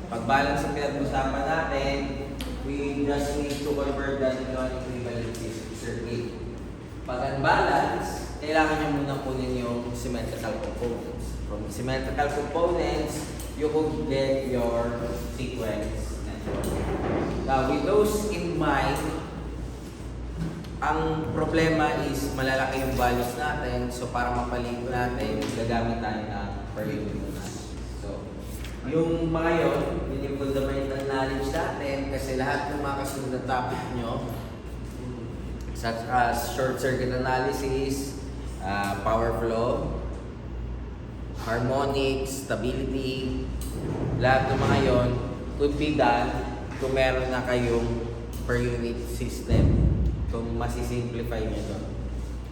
Pag balance ang pinag-usapan natin, we just need to convert that into an equivalent circuit. Pag unbalance, kailangan nyo muna kunin yung symmetrical components. From symmetrical components, you could get your sequence network. Now, with those in mind, ang problema is malalaki yung values natin. So, para mapaligo natin, gagamit tayo ng per unit analysis. So, yung mga yun, yun yung fundamental knowledge natin kasi lahat ng mga kasunod na topic nyo, such as short circuit analysis, power flow, harmonics, stability, lahat ng mga yon could be done kung meron na kayong per unit system, kung masisimplify nyo doon.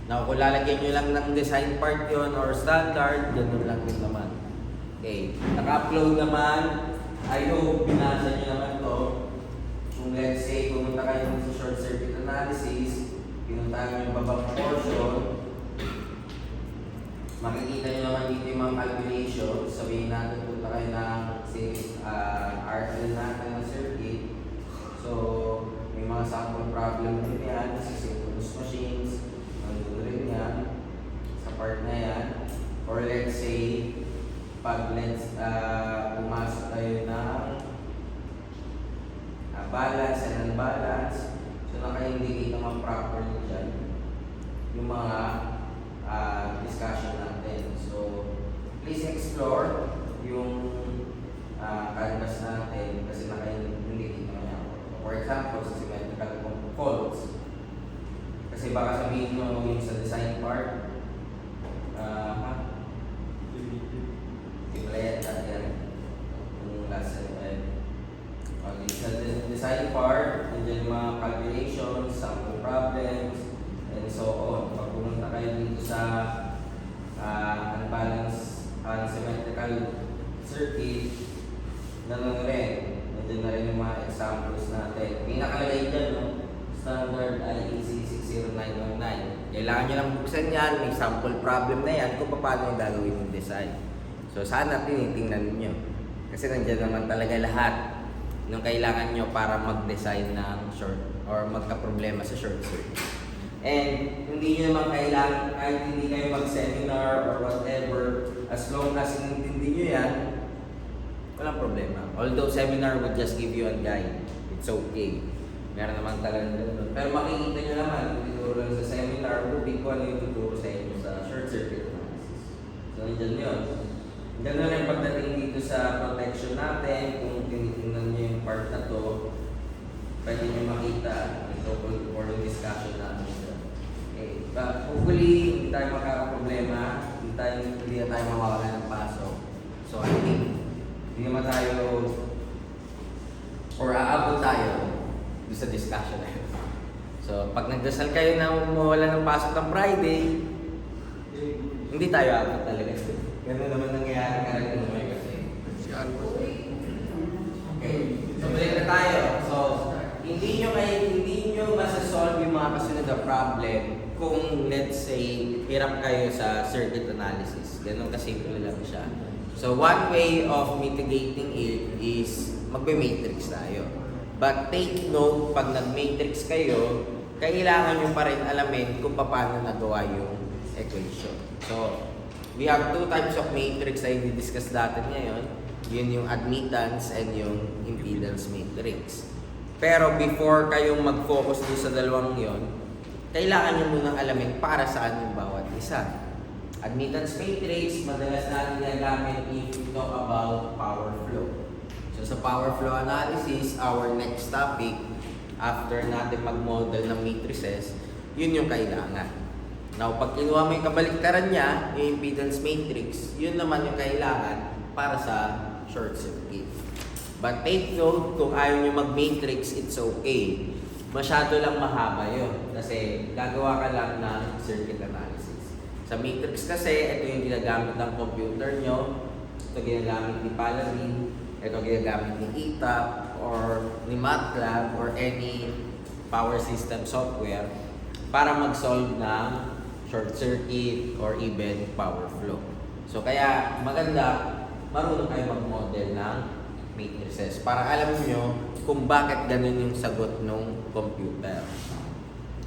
Now, kung lalagyan nyo lang ng design part yon or standard, ganun lang din naman. Okay, naka-upload naman. I hope binasa nyo naman to. Kung let's say, pumunta kayo sa short circuit analysis, pinuntahan nyo yung babang portion, makikita nyo naman dito yung mga calculations. Sabihin natin, punta kayo ng RL natin ng circuit. So, may mga sample problem din yan sa synchronous machines. Nandun rin yan sa part na yan. Or let's say, pag pumasok tayo ng balance and unbalance, so naka-indicate naman properly dyan yung mga discussion natin. So, please explore yung canvas natin kasi naka-indicate naman yan. For example, sa symmetrical faults. Kasi baka sabihin mo yung sa design part, yung last okay, sa design part, nandiyan yung mga calculations, sample problems, and so on. Pag pumunta kayo dito sa unbalanced unsymmetrical circuit, ganun rin. Nandiyan na rin yung mga examples natin. May nakalagay dyan, no? Standard IEC 60919. Kailangan nyo lang buksan yan, may sample problem na yan kung paano yung gagawin yung design. So sana tinitingnan niyo kasi nandiyan naman talaga lahat ng kailangan nyo para mag-design ng short or magka-problema sa short circuit. And hindi nyo naman kailangan, kahit hindi kayo mag-seminar or whatever, as long as inintindi nyo yan, walang problema. Although seminar would just give you a guide, it's okay. Meron naman talaga ganun. Pero makikita nyo naman, kung ituro lang sa seminar, kung ano yung tuturo sa inyo sa short circuit analysis. So nandiyan yun. Ganun rin pagdating dito sa protection natin, kung tinitingnan nyo yung part na to, pwede nyo makita ito or yung discussion natin dito. Okay. But hopefully, hindi tayo makakaproblema, hindi na tayo mawawala ng pasok. So I think, hindi naman tayo, or aabot tayo dito sa discussion na yun. So pag nagdasal kayo na mawala ng pasok ng Friday, hindi tayo aabot talaga. Ganun naman nangyayari karamihan naman kasi. Okay. So balik na tayo. So hindi nyo masasolve yung mga kasunod na problem kung let's say hirap kayo sa circuit analysis. Ganun kasimple lang siya. So one way of mitigating it is magbe-matrix tayo. But take note, pag nag-matrix kayo, kailangan nyo pa rin alamin kung paano nagawa yung equation. So we have two types of matrix na i-discuss natin ngayon. Yun yung admittance and yung impedance matrix. Pero before kayong mag-focus dun sa dalawang yon, kailangan nyo munang alamin para saan yung bawat isa. Admittance matrix, madalas natin ginagamit if we talk about power flow. So sa power flow analysis, our next topic, after natin mag-model ng matrices, yun yung kailangan. Now, pag kinuha mo yung kabaliktaran niya, yung impedance matrix, yun naman yung kailangan para sa short circuit. But take note, kung ayaw nyo mag-matrix, it's okay. Masyado lang mahaba yun kasi gagawa ka lang ng circuit analysis. Sa matrix kasi, ito yung ginagamit ng computer nyo, ito ginagamit ni Paladin, ito ginagamit ni ETAP, or ni MATLAB, or any power system software para mag-solve ng short circuit or even power flow. So kaya maganda marunong kayo mag-model ng matrices para alam nyo kung bakit ganun yung sagot ng computer.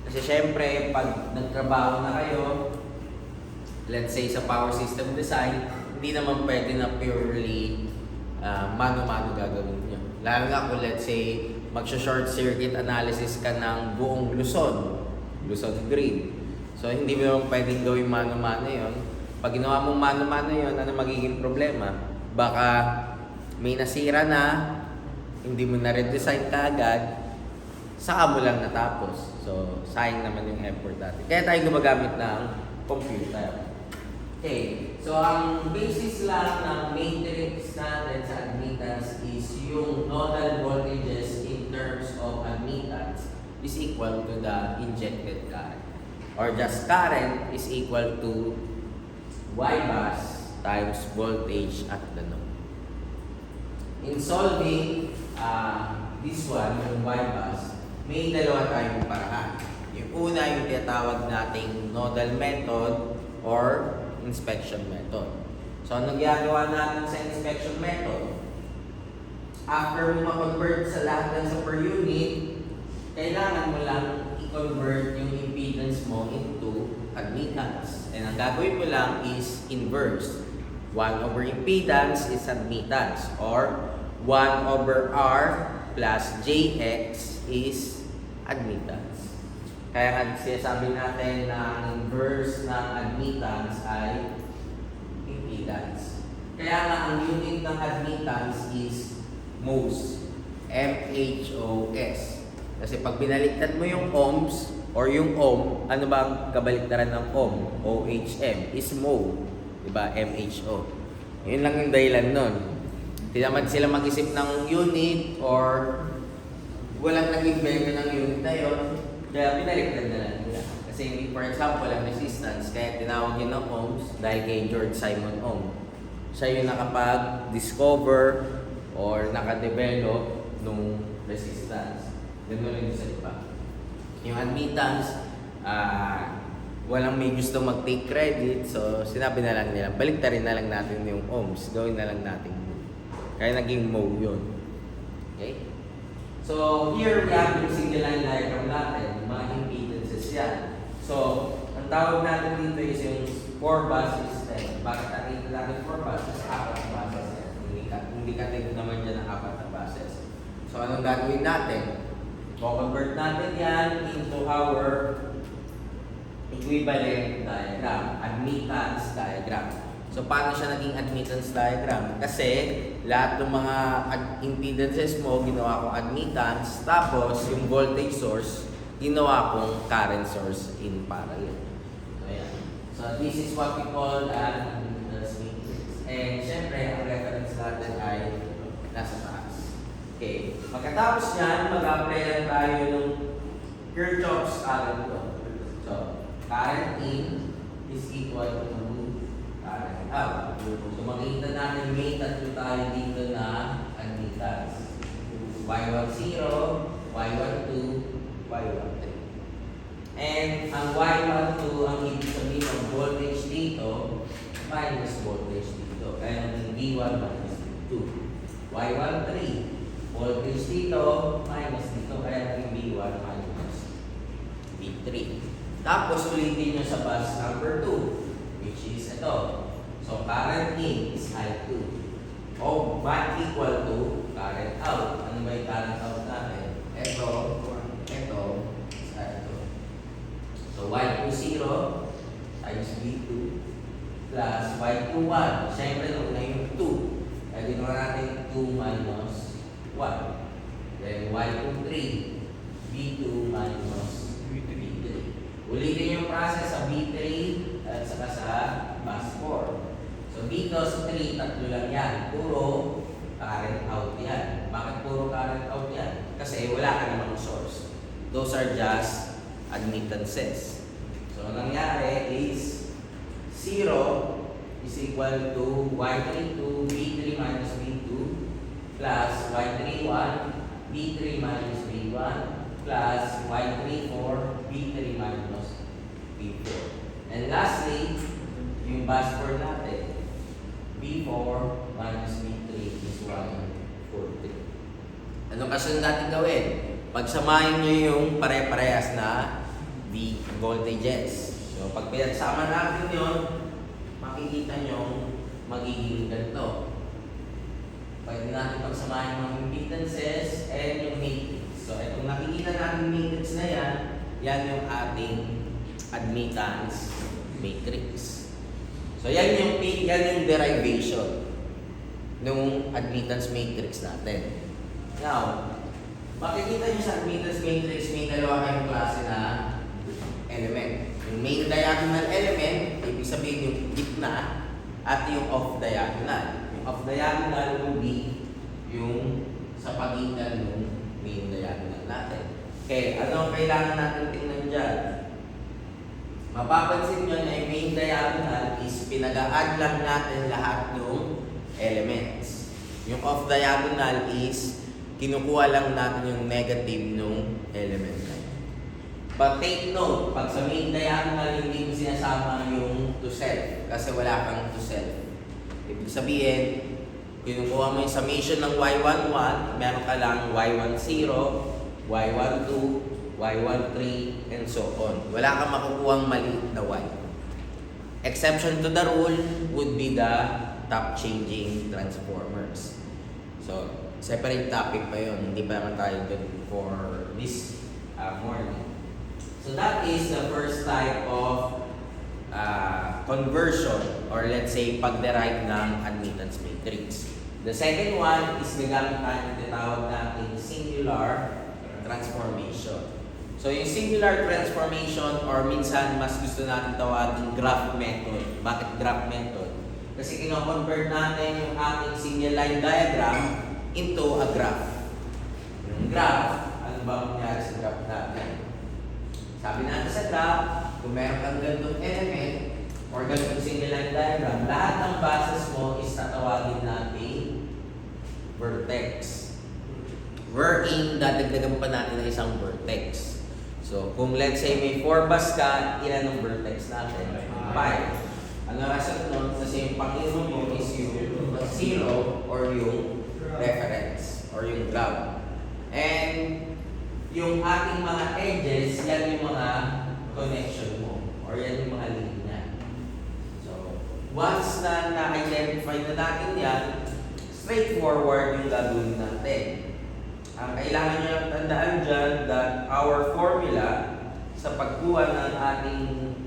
Kasi syempre, pag nagtrabaho na kayo, let's say sa power system design, hindi naman pwede na purely mano-mano gagawin nyo. Lalo na kung let's say, magsha-short circuit analysis ka ng buong Luzon grid. So, hindi mo naman pwedeng gawin mano-mano yun. Pag ginawa mong mano-mano yun, ano magiging problema? Baka may nasira na, hindi mo na-redesign ka agad, saka mo lang natapos. So, sayang naman yung effort natin. Kaya tayo gumagamit ng computer. Okay, so ang basis lang ng matrix natin sa admittance is yung nodal voltages in terms of admittance is equal to the injected current. Or just current is equal to Y bus times voltage at the node. In solving this one, yung Y bus, may dalawa tayong paraan. Yung una, yung tinatawag nating nodal method or inspection method. So, anong ginagawa natin sa inspection method? After mo ma-convert sa lahat ng sa per unit, kailangan mo lang i-convert yung impedance mo into admittance. And ang gagawin mo lang is inverse. 1 over impedance is admittance, or 1 over R plus JX is admittance. Kaya nga sinasabi natin na ang inverse ng admittance ay impedance. Kaya nga ang unit ng admittance is mhos. M-H-O-S. Kasi pag binaliktad mo yung ohms or yung ohm, ano ba ang kabaliktaran ng ohm? O-H-M is mho. Diba? M-H-O. Yun lang yung dahilan nun. Hindi naman sila mag-isip ng unit or walang nag-invento ng unit na yun. Kaya binaliktad na lang nila. Kasi for example, ang resistance, kaya tinawag yun ng ohms dahil kay George Simon Ohm. Siya yung nakapag-discover or nakadevelop nung resistance. Ganun rin sa iba. Yung admittance, walang may gusto mag-take credit, so sinabi na lang nila, baliktarin na lang natin yung ohms, gawin na lang natin. Kaya naging mho yun. Okay? So, here we have yung single line diagram natin, mga impedances yan. So, ang tawag natin dito is yung 4-bus system. Bakit natin 4-bus? Kasi 4 na buses yan. Hindi ka naman dyan ng 4 na buses. So, anong gagawin natin? Co-convert natin yan into our equivalent diagram, admittance diagram. So, paano siya naging admittance diagram? Kasi, lahat ng mga impedances mo, ginawa kong admittance, tapos yung voltage source, ginawa kong current source in parallel. So, ayan. So, this is what we call an admittance matrix. And, syempre, ang reference natin ay nasa taas. Okay. Pagkatapos yan, mag-apply lang tayo ng Kirchhoff's current law. So, current in is equal to current out. So, makikita natin may tatlo tayo dito na admittance. Y10, Y12, Y13. And ang Y12, ang ibig sabihin ng voltage dito, minus voltage dito. Kaya naging V1 minus V2. Y13, voltage dito, minus dito. Kaya naging V1 minus V3. Tapos ulitin nyo sa bus number 2, which is ito. So, current in is I2. O, but equal to current out. Ano ba yung current out natin? Ito, ito. So, Y20 times V2 plus Y21. Siyempre, nung na yung 2. Kaya ginawa natin 2 minus 1. Then, Y23. V2 minus V3. Ulitin yung process sa V3 at saka sa bus 4. So, dito sa 3, tatlo lang yan. Puro current out yan. Bakit puro current out yan? Kasi wala ka namang source. Those are just admittances. So, ang nangyari is 0 is equal to Y32 V3 minus V2 plus Y31 V3 minus V1 plus Y34 V3 minus V4. And lastly, yung bus 4 natin, V4 minus V3 is Y4. 40. Anong kasunod natin gawin? Pagsamahin nyo yung pare-parehas na V voltages. So, pag pinagsama natin yun, makikita nyo magiging ganito. Pwede natin pagsamahin yung impedances and yung matrix. So, itong nakikita natin matrix na yan, yan yung ating admittance matrix. So, yan yung derivation ng admittance matrix natin. Now, makikita nyo sa admittance matrix, may dalawa kayong klase na element. Yung main diagonal element, ibig sabihin yung gitna, at yung off diagonal. Yung off diagonal will be yung sa pagitan ng main diagonal natin. Okay, ano ang kailangan natin tingnan dyan? Mapapansin nyo na yung main diagonal is pinag-a-add lang natin lahat ng elements. Yung off diagonal is kinukuha lang natin yung negative ng element na yun. But take note, pag sa main diagonal, hindi mo sinasama yung to self kasi wala kang to self. Ibig sabihin, kinukuha mo yung summation ng y11, meron ka lang y10, y12, y13, and so on. Wala kang makukuhang maliit na y. Exception to the rule would be the top changing transformers. So, separate topic pa yun. Hindi pa naman tayo dun for this morning. So that is the first type of conversion or let's say pag-derive ng admittance matrix. The second one is gagamit tayo ng tinatawag natin singular transformation. So yung singular transformation or minsan mas gusto natin tawagin graph method. Bakit graph method? Kasi kino-convert natin yung ating single line diagram into a graph. Yung graph, ano ba mangyari sa graph natin? Sabi natin sa graph, kung meron kang ganitong element or ganitong single line diagram, lahat ng bases mo is tatawagin natin vertex. Wherein, dadagdagan pa natin ng isang vertex. So, kung let's say may 4 bus ka, ilan ang vertex natin? 5. Ano rason nun? Kasi yung panginoon mo is yung 0 or yung reference or yung ground. And yung ating mga edges, yan yung mga connection mo or yan yung mga linya. So, once na na-identify na natin yan, straightforward yung gagawin natin. Ang kailangan nyo lang tandaan dyan that our formula sa pagkuha ng ating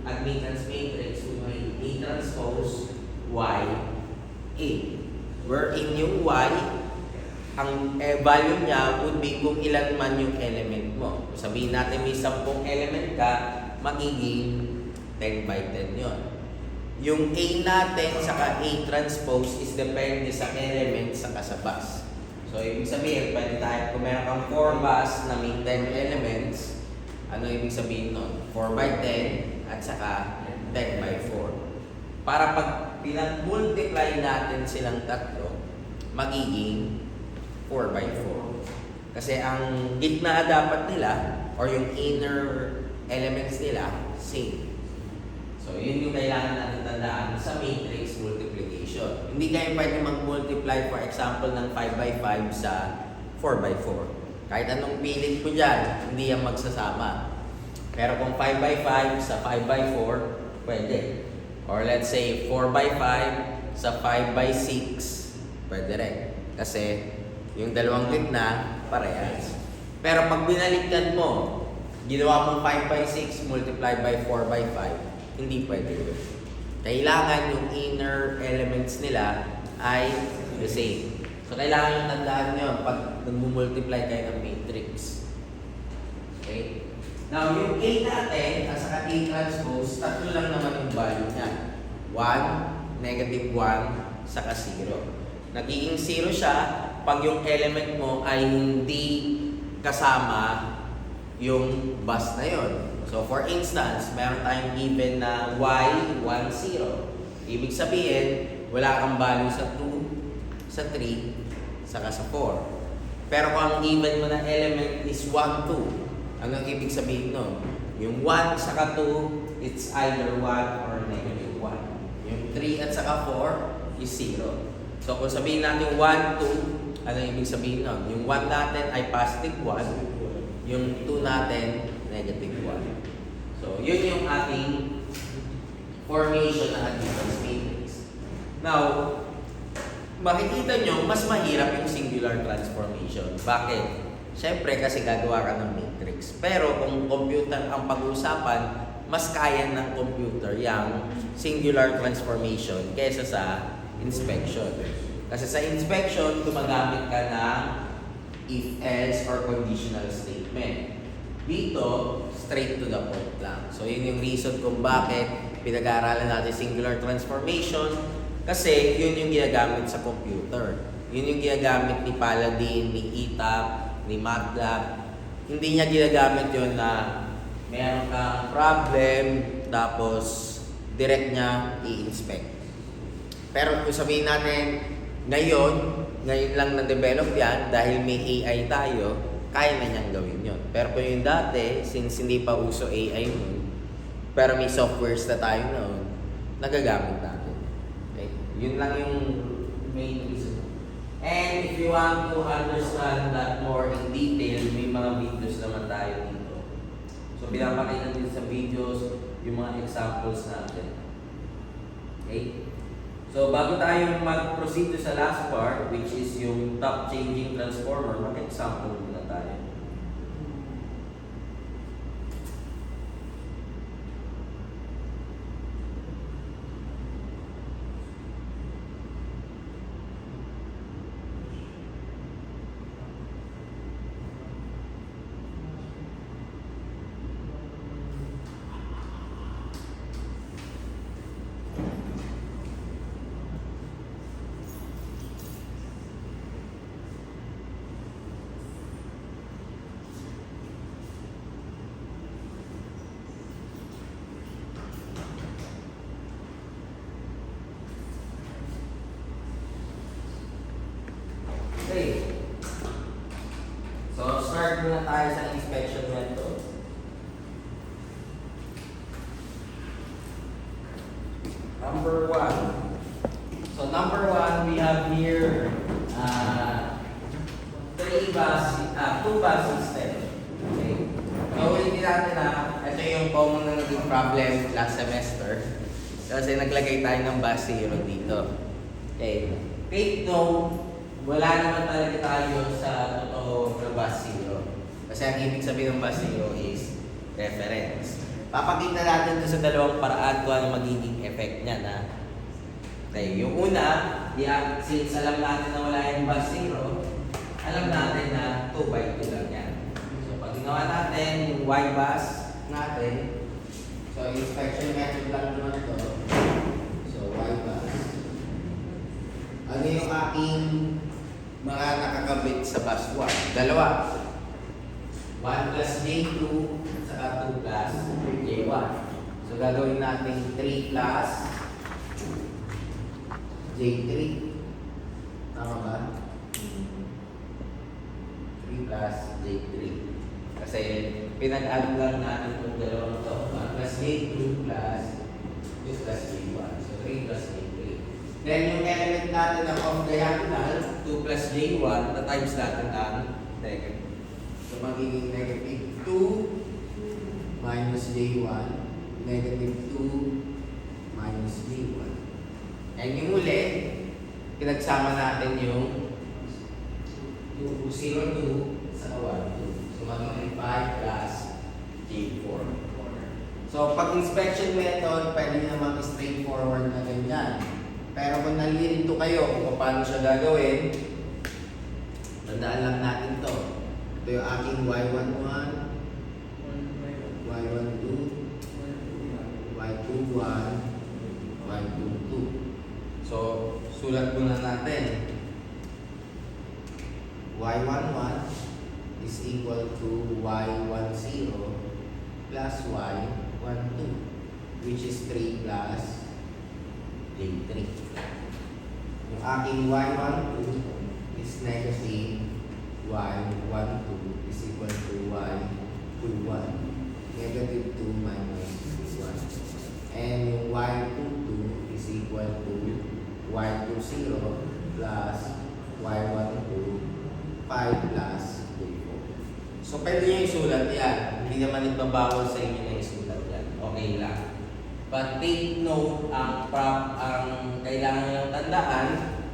admittance matrix would be A transpose Y A. Wherein yung Y, ang value niya would be kung ilan man yung element mo. Sabihin natin may 10 element ka, magiging 10 by 10 yun. Yung A natin saka A transpose is depende sa element saka sa bus. So, ibig sabihin, pwede tayo, kung meron kang 4 bus na may 10 elements, ano ibig sabihin nun? 4 by 10 at saka 10 by 4. Para pag pinag-multiply natin silang tatlo, magiging 4 by 4. Kasi ang gitna dapat nila or yung inner elements nila, same. So, yun yung kailangan natin tandaan sa matrix multiplication. Hindi kayo pwede mag-multiply, for example, ng 5 by 5 sa 4 by 4. Kahit anong pilit mo dyan, hindi yan magsasama. Pero kung 5 by 5 sa 5 by 4, pwede. Or let's say 4 by 5 sa 5 by 6, pwede rin. Kasi yung dalawang gitna, parehas. Pero pag binaliktad mo, ginawa mong 5 by 6 multiply by 4 by 5, hindi pwede yun. Kailangan yung inner elements nila ay the same. So, kailangan yung tandaan nyo pag nag-multiply kayo ng matrix. Okay? Now, yung A natin, at saka A transpose, tatlo lang naman yung value niya. 1, negative 1, saka 0. Nagiging 0 siya pag yung element mo ay hindi kasama yung bus na yon. So, for instance, meron tayong given na y10. Ibig sabihin, wala kang value sa 2, sa 3, saka sa 4. Pero kung ang given mo na element is 1, 2, anong ibig sabihin nun? Yung 1 saka 2, it's either 1 or negative 1. Yung 3 at saka 4 is 0. So, kung sabihin natin 1, 2, Ano ibig sabihin nun? Yung 1 natin ay positive 1, yung 2 natin, negative 1. So, yun yung ating formation ng admittance matrix. Now, makikita nyo, mas mahirap yung singular transformation. Bakit? Siyempre, kasi gagawa ka ng matrix. Pero kung computer ang pag-uusapan, mas kaya ng computer yung singular transformation kaysa sa inspection. Kasi sa inspection, gumagamit ka ng if-else or conditional statement. Dito, straight to the point lang. So, yun yung reason kung bakit pinag-aaralan natin singular transformation. Kasi yun yung ginagamit sa computer. Yun yung ginagamit ni Paladin, ni ETAP, ni MATLAB. Hindi niya ginagamit yun na meron kang problem, tapos direct niya i-inspect. Pero kung sabihin natin, ngayon lang na-develop yan dahil may AI tayo, kaya na niyang gawin yun. Pero kung yung dati, since hindi pa uso AI nun, pero may softwares na tayo noon, nagagamit natin. Okay? Yun lang yung main reason. And if you want to understand that more in detail, may mga videos naman tayo dito. So, pinapakita din sa videos yung mga examples natin. Okay? So, bago tayo mag-proceed sa last part, which is yung top changing transformer, mag-example muna tayo. Okay. So, start muna tayo sa inspection method. Number 1. So, number 1, we have here 2 bus system. Okay. So, ulitin natin na ito yung common na naging problem last semester. Kasi naglagay tayo ng bus zero dito. Okay. Take note, wala naman talaga tayo sa totoo na bus zero. Kasi ang ibig sabihin ng bus zero is reference. Papakita natin ito sa dalawang paraan kung ano magiging effect niya na. Okay, yung una, since alam natin na wala yung bus zero, alam natin na 2 by 2 lang yan. So pag ginawa natin yung Y bus natin, so inspection method lang naman ito. So Y bus. Ano yung aking mga nakakabit sa bus 1? Dalawa. 1 plus J2 saka 2 plus J1. So gagawin natin 3 plus J3. Tama ba? 3 plus J3. Kasi pinag-add lang natin itong dalawang ito. 1 plus J2 plus 2 plus J1. So 3 plus J3. Then yung element natin na off diagonal, 2 plus J1, na times natin ang negative. So magiging negative 2 minus J1, negative 2 minus J1. And yung uli, pinagsama natin yung 0, 2 sa 1, 2. So magiging 5 plus J4. So pag inspection method, pwede naman straightforward na ganyan. Pero kung nalilito kayo kung paano siya gagawin, tandaan lang natin to. Ito yung aking Y11, Y12, Y21, Y22. So, sulat muna natin. Y11 is equal to Y10 plus Y12, which is 3 plus J3. Yung aking Y12 is negative Y12 is equal to Y21. Negative 2 minus 1. And yung Y22 is equal to Y20 plus Y12, 5 plus J4. So, pwede nyo isulat yan. Hindi naman nagbabawal sa inyo na isulat yan. Okay lang. But take note, ang kailangan nyo lang tandaan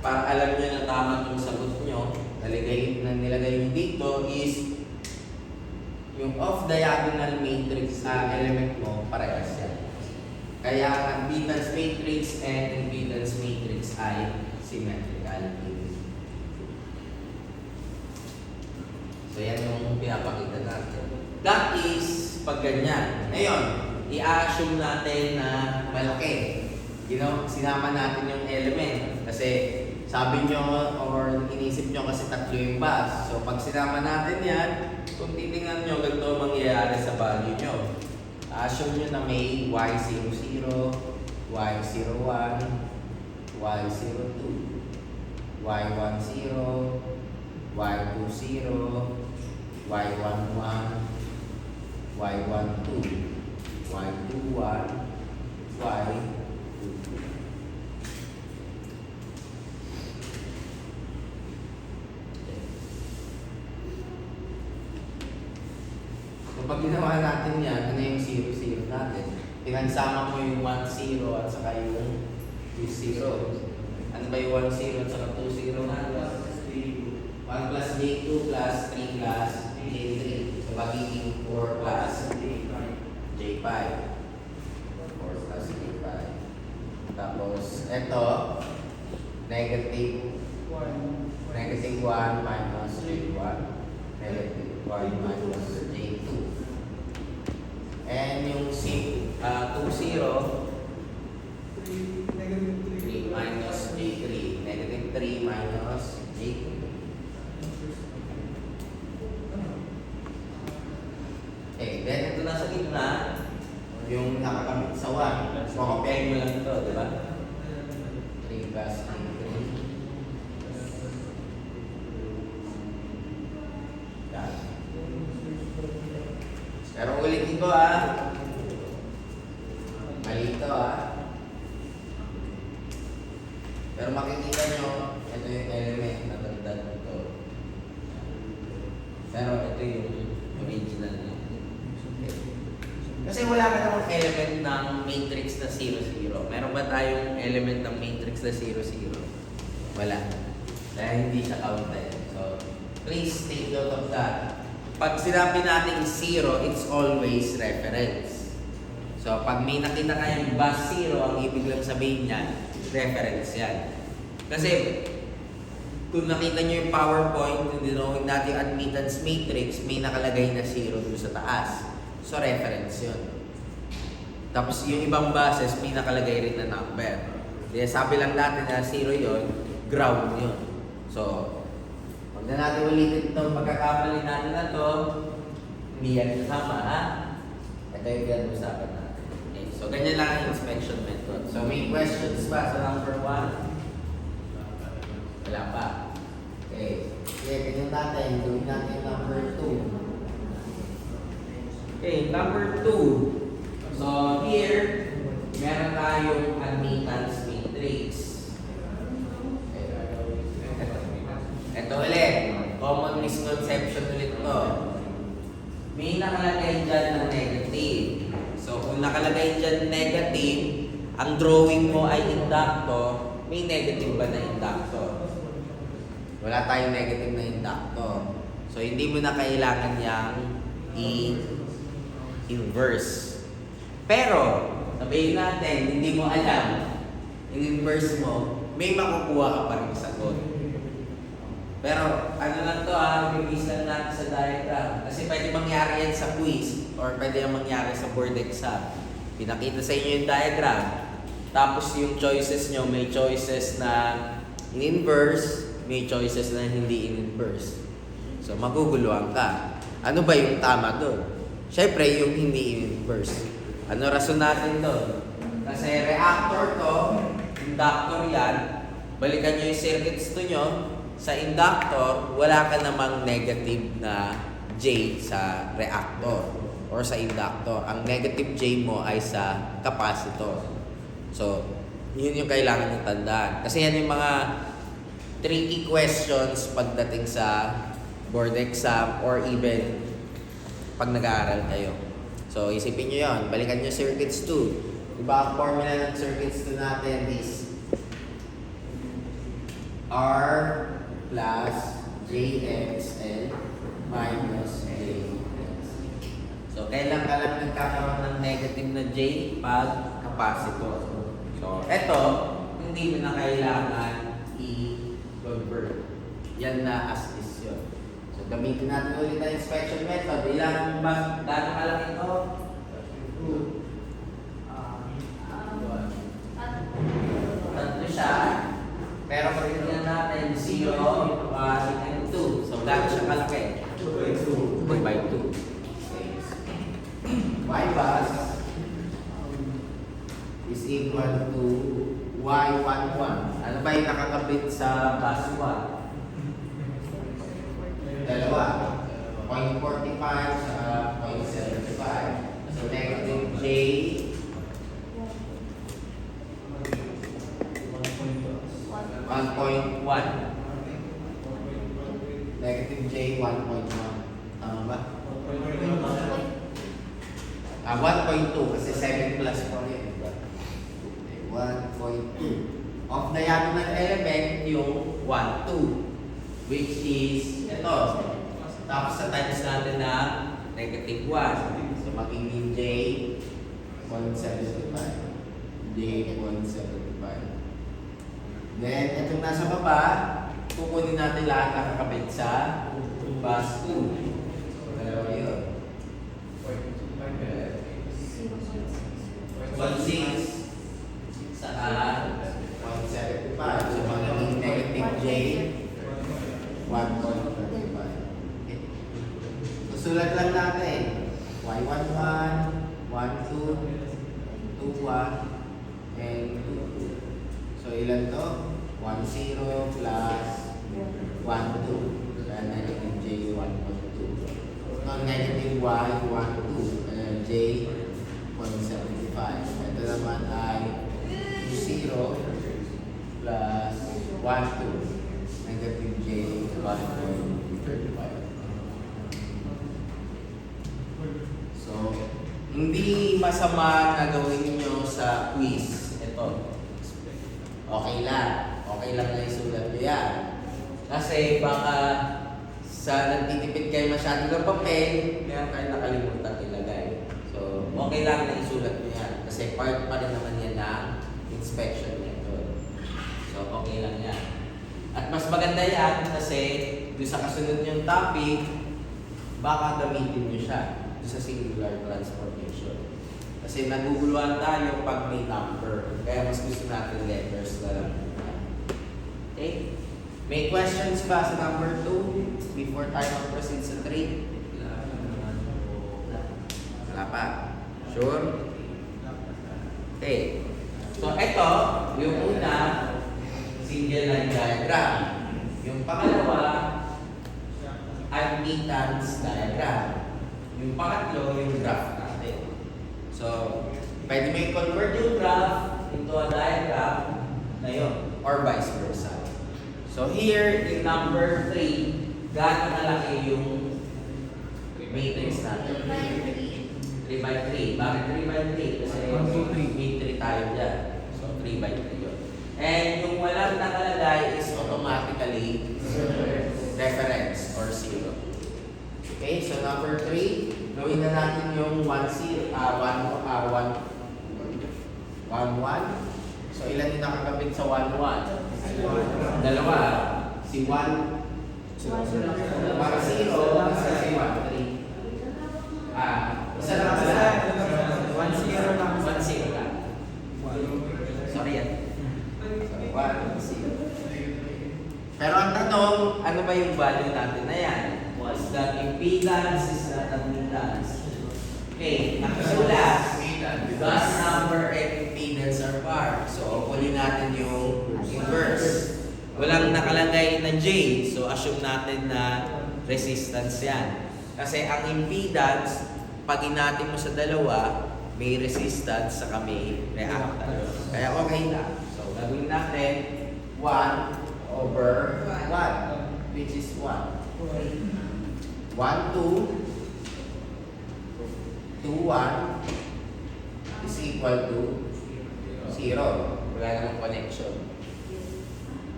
para alam nyo na tama itong sagot nyo, nilagay nyo dito is yung off-diagonal matrix element mo, parehas yan. Kaya ang impedance matrix and impedance matrix ay symmetrical. So yan yung pinapakita natin. That is pag ganyan. Ngayon, i-assume natin na malaki. Sinama natin yung element. Kasi sabi nyo or inisip nyo kasi tatlo yung bus. So pag sinama natin yan, kung titingnan nyo, ganito mangyayari sa value nyo. Assume nyo na may y00, y01, y02, y10, y20, y11, y12, y21, y22. So pag ginawa natin yan, ano yung 0, 0 natin? Pinagsama mo yung 1, 0 at saka yung 2, 0. Ano ba yung 1, 0 at saka 2, 0 natin? 1 plus J2 plus 3 plus J3. So magiging 4 plus J5. 4 plus J5. Tapos, ito, negative 1 minus J1. Negative 1 minus J2. And yung 2, 0, 3 minus J3. Negative 3 minus J2. Okay, then ito na sa gitna, yung nakakamit sa 1. Makopyahin mo lang ito, di ba? 3 plus J3. Yan. Pero ulitin ko mali ito Pero makikita nyo, ito yung element na dagdag ito. Pero ito yung original na. Kasi wala ka namang element ng matrix na 0, 0. Meron ba tayong element ng matrix na 0, 0? Wala. Dahil hindi siya counted. So, please take note of that. Pag sinabi natin 0, it's always reference. So, pag may nakita kayong bus 0, ang ibig lang sabihin niyan, reference yan. Kasi, kung nakita nyo yung PowerPoint, kung dinawin natin yung admittance matrix, may nakalagay na 0 doon sa taas. So, reference yun. Tapos, yung ibang buses, may nakalagay rin na number. Kaya sabi lang natin na 0 yun, ground yun. So, huwag na natin ulitin ito. Pagkakamali natin na ito, hindi yan kasama, Ito yung pinag-usapan natin. Okay. So, ganyan lang ang inspection method. So, may questions pa sa number 1? Wala pa. Okay. Okay, ganyan natin. Gawin natin number 2. Okay, number 2. So, here, meron tayong admittance matrix. Ito ulit. Common misconception ulit to. May nakalagay dyan na negative. So, kung nakalagay dyan negative, ang drawing mo ay inductor, may negative ba na inductor? Wala tayong negative na inductor. So, hindi mo na kailangan yang inverse. Pero, sabihin natin, hindi mo alam, in-inverse mo, may makukuha ka pa rin sagot. Pero, ano lang to bibis lang natin sa diagram. Kasi pwede mangyari yan sa quiz, or pwede yan mangyari sa board exam. Pinakita sa inyo yung diagram. Tapos yung choices nyo, may choices na in-inverse, may choices na hindi in-inverse. So, maguguluhan ka. Ano ba yung tama doon? Siyempre, yung hindi in-inverse. Ano rason natin doon? Kasi reactor to, inductor yan, balikan nyo yung circuits to nyo, sa inductor, wala ka namang negative na J sa reactor or sa inductor. Ang negative J mo ay sa capacitor. So, yun yung kailangan yung tandaan. Kasi yan yung mga tricky questions pagdating sa board exam or even pag nag-aaral kayo. So, isipin nyo yun. Balikan nyo circuits 2. Diba ang formula ng circuits 2 natin is R plus JXL minus JX. So, kailan ka lang nagkakaroon ng negative na J pag capacitor. So, eto, hindi mo na kailangan i-convert. Yan na as is yun. So, gamitin natin ulit ang inspection method. Ilang ba? Gano'n ka lang ito? Tatlo siya. Pero pagkakita natin, 0, 1, and 2. So, gano'n siya kalaki? 2 by 2. Okay. Y bus is equal to Y11. Ano ba yung nakakabit sa bus 1? Dalawa. 0.45 sa 0.75. So, negative J 1.1. Negative J 1.1. Tama ba? 1.2 kasi 7 plus 4 yun. 1.2. Of diagonal element yung 1, 2. Which is, ito. Tapos sa times natin na negative 1. So magiging J 0.75. J 0.75. Then, itong nasa baba, kukunin natin lahat nakakabit sa bus 2. So, dalawa yun. 1.6 saka 0.75. So, magiging negative J 1.35. Okay. So, sulat lang natin. Y11, 12, 21, and 22. So, ilan to? 10 plus 12. Kaya negative J 1.2. No, negative Y 1.2. J 0.75. Ito naman ay 20 plus 1.2. Negative J 1.35. So, hindi masama na gawin nyo sa quiz. Ito. Okay lang. Okay lang na isulat nyo yan. Kasi baka sa nagtitipid kayo masyado ng papel, kaya kayo nakalimutan ilagay. So, okay lang na isulat nyo yan. Kasi part pa rin naman yan ng inspection method. So, okay lang yan. At mas maganda yan kasi doon sa kasunod yung topic, baka gamitin nyo siya doon sa singular transformation. Kasi naguguluhan tayo pag may number. Kaya mas gusto natin letters na lang. Okay? May questions ba sa number 2 before tayo mag-proceed sa 3? Wala pa. Sure? Okay. So, ito, yung una, single line diagram. Yung pangalawa, admittance diagram. Yung pangatlo, yung graph natin. So, pwede mo i-convert yung graph into a diagram na yun, or vice versa. So, here, in number 3, gaano malaki yung matrix natin? 3 by 3. Bakit 3 by 3? Kasi may 3 tayo dyan. So, 3 by 3 yun. And yung walang nakalagay is automatically reference or 0. Okay, so number 3, gawin na natin yung 1, 1. So, ilan yung nakakabit sa 1, 1? Dalawa. Si 1, 1, 0, isa si 1, 3. Isa lang pala. 1, 0 lang. 1, 0 lang. Sorry yan. 1, 0. Pero ang tanong, ano ba yung value natin na yan? Is that impedance? Is that admittance? Okay, nakasulat. Bus number and impedance are par. So, kunin natin yung inverse. Walang nakalagay na J. So, assume natin na resistance yan. Kasi ang impedance, pag inatin mo sa dalawa, may resistance sa may reactance. Kaya okay lang. So, gagawin natin 1 over 1, which is what? 1, 2, 2, 1 is equal to 0. Wala namang connection.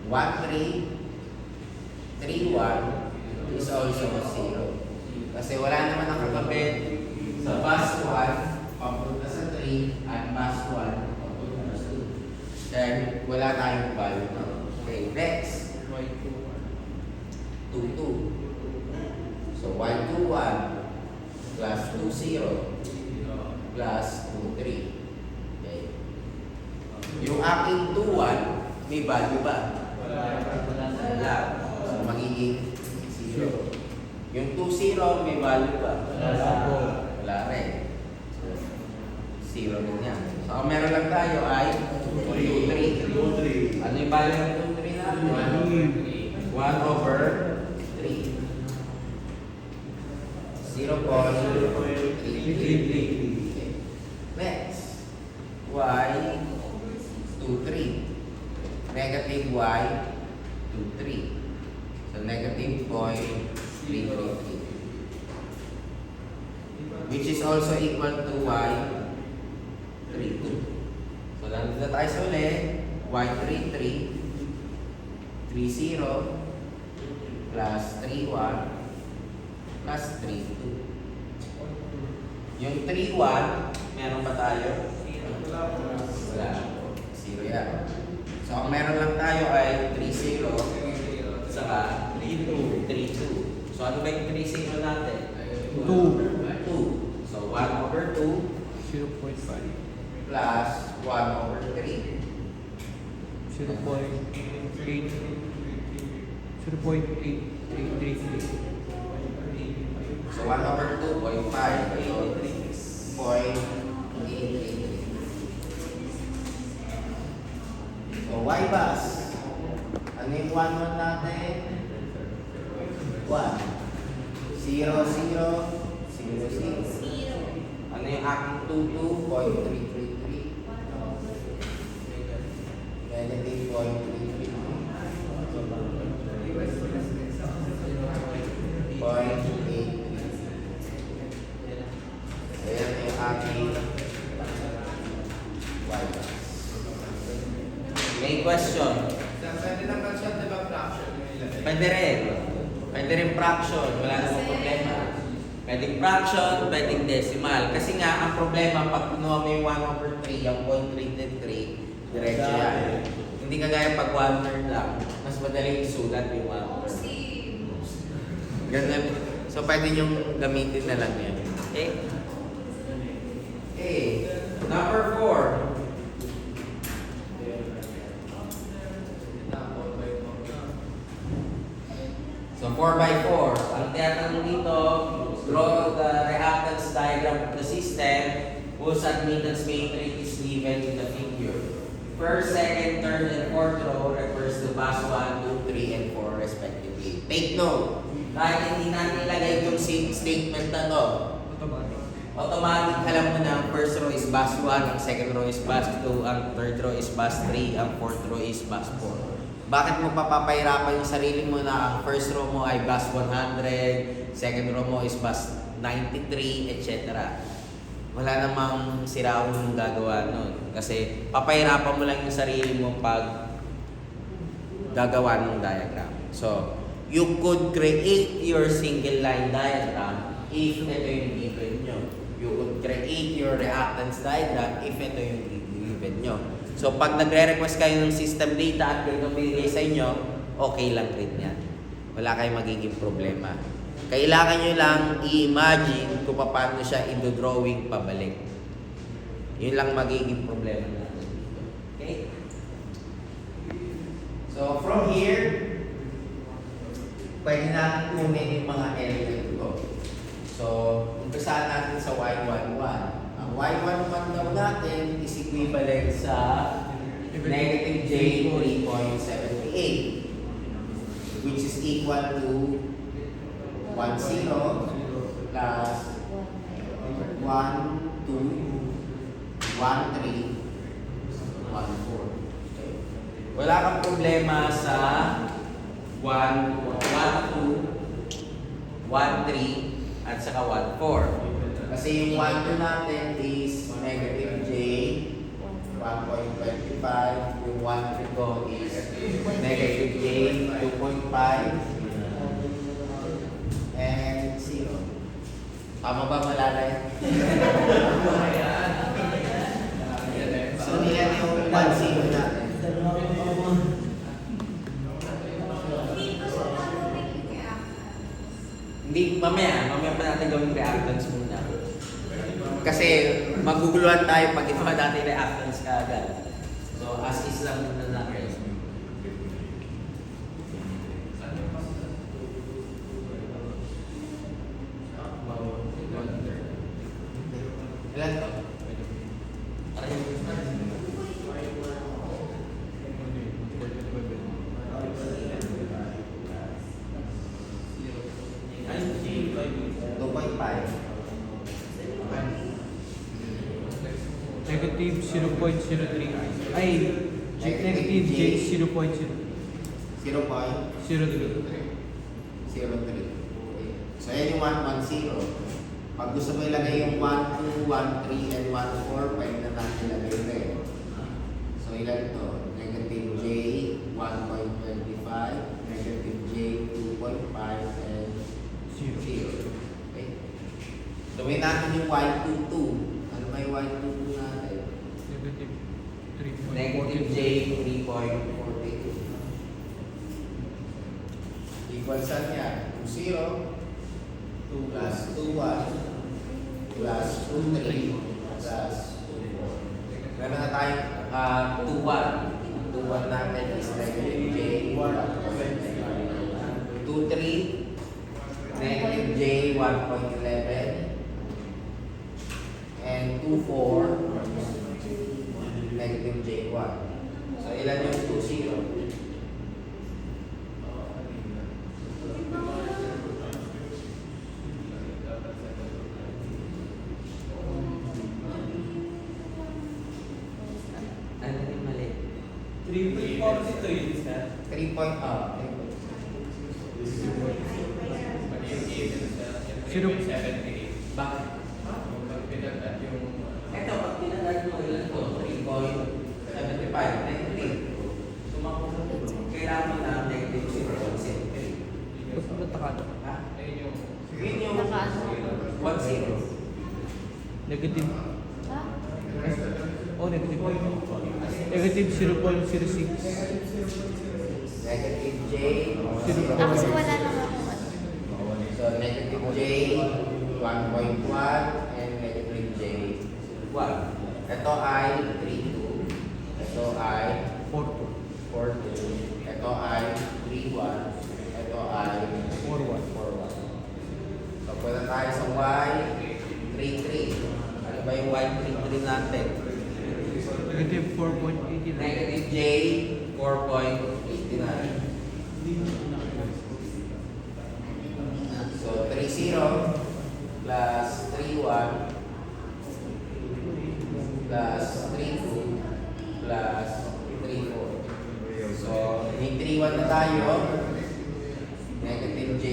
1, 3, 3, 1 is also 0. Kasi wala naman nakakabit sa bus 1 papunta sa 3 at bus 1 papunta sa 2. Then, wala tayong value. Okay, next. 2, 2. So, 1, 2, 1 plus 2, 0 plus 2, 3. Okay. Yung aking 2, 1, may value ba? Wala. So, magiging 0. Yung 2, 0, may value ba? Wala rin. So, 0 rin yan. So, ang meron lang tayo ay 2, 3. Ano yung value ng 2, 3 natin? 1 over 3. 0.33. Next. Y 2, 3. Negative y 2, 3. So, negative 0.333. Which is also equal to y 3, 2. So, nandito na tayo sa uli. Y 3, 3. 3, 0 plus 3, 1 plus 3, 2. Yung 3, 1, meron ba tayo? Wala. 0 yan. So, ang meron lang tayo ay 3, 0 saka 3, 2. 3, 2. So, ano ba yung 3, 0 natin? 2. So, 1 over 2 0.5. plus 1 over 3. 0.833. So 1 over 2, 0.5. So 0.833. So y bus. Ano yung 1, 1 natin? 1. 0, 0, 0, 0. Ano yung aking 2, 2, 0.333? Negative 0.333. 0.83. Ayan yung aking y bus. May question? Pwede naman siya, di ba, fraction? Pwede rin. Pwede rin fraction. Wala namang problema. Pwedeng fraction, pwedeng decimal. Kasi nga, ang problema, pag pinuha mo yung 1 over 3, yung 0.333, diretso yan. Hindi kagaya pag 1/3 lang, mas madaling isulat yung 1 over 3. Ganun. So, pwede nyo gamitin na lang yan. Okay? Okay. Number 4. So, 4 by 4. Ang tinatanong dito, draw the reactance diagram of the system whose admittance matrix is given in the figure. First, second, third, and fourth row refers to bus 1, 2, 3, and 4 respectively. Take note. Kahit hindi natin ilagay yung statement na to, automatic alam mo na ang first row is bus 1, ang second row is bus 2, ang third row is bus 3, ang fourth row is bus 4. Bakit mo papapahirapan yung sarili mo na ang first row mo ay bus 100, second row mo is bus 93, etc. Wala namang siraw yung gagawa nun. Kasi papahirapan mo lang yung sarili mo pag gagawa ng diagram. So, you could create your single line diagram if ito yung given nyo. You could create your reactance diagram if ito yung given nyo. So, pag nagre-request kayo ng system data at ganito binigay sa inyo, okay lang rin yan. Wala kayong magiging problema. Kailangan nyo lang i-imagine kung paano siya i-drawing pabalik. Yun lang magiging problema natin. Okay? So, from here, pwede natin kunin yung mga element ko. So, umpisahan natin sa y11. Ang y11 daw natin is equivalent sa negative j 3.78, which is equal to 10 plus 1, 2, 1, 3, 1, 4. Okay. Wala kang problema sa 1, 2, 1, 3, at saka 1, 4. Kasi yung 1, 2 natin is negative J, 1.25. Yung 1, 3 ko is negative J, 2.5. And 0. Tama ba malalay? So, yan yung 1, 0 natin. Hindi, mamaya pa natin gawing reactants muna. Kasi maguguluhan tayo pag ginawa natin reactants kaagad. So, as is lang muna natin. Ilan to? Negative 0.03. Ay, negative J 0.03. 0.03. So, yan yung 110. Pag gusto mo ilagay yung 1, 2, 1, 3, and 1, 4, pwede na natin ilagay rin. So, ilan ito? Negative J, 1.25, negative J, 2.5, and 0. Okay? Gawin natin yung Y22. Ano ba yung Y22 natin? Negative 3.42. Negative J, 3.42. Equal saan yan? 2, 0, 2 plus 2, 1, plus 2, 3, plus 2, 4. Meron na tayong 2, 1. 2, 1 natin is negative J, 2, 3, negative J, 1.11, and 2, 4, negative J, 1. So, ilan yung 2, 0? Ano yung mali? 3.42 yun, sir. 3 point, 0.78. Bakit? Ito, pag pinagad mo ilan to, 3.75, negative. Kailangan mo na negative 0.73. Ba't nakano? Ha? Yun yung 1-0. Negative. Oh, negative. Negative 0.06. Negative J. Kasi wala naman akong ano. So, negative J, 1.1, and negative J, 1. Ito ay 3.2. Ito ay 4.2. 4.2. Ito ay 3.1. Ito ay 4.1. 4.1. So, punta tayo sa Y, 3.3. Ano ba yung Y33 natin? Negative 4.89. Negative J, 4.89. So, 3.0 plus 3.1 plus 3.2 plus 3.4. So, may 3.1 na tayo. Negative J,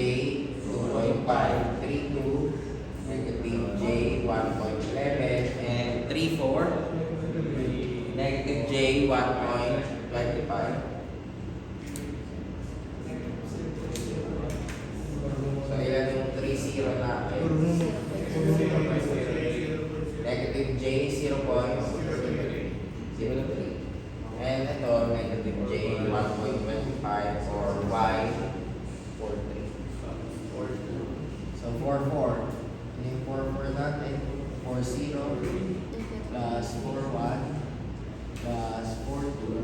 2.5, 3.2, negative J, 1.11, and 3.4. Negative J, 1.25. So, ilan yung 3-0 natin? Negative J, 0.03. And ito, negative J, 1.25 or Y, 4.3. So, 4.4. Ano yung 4.4 natin? 4.0 plus 4.1 plus 4.2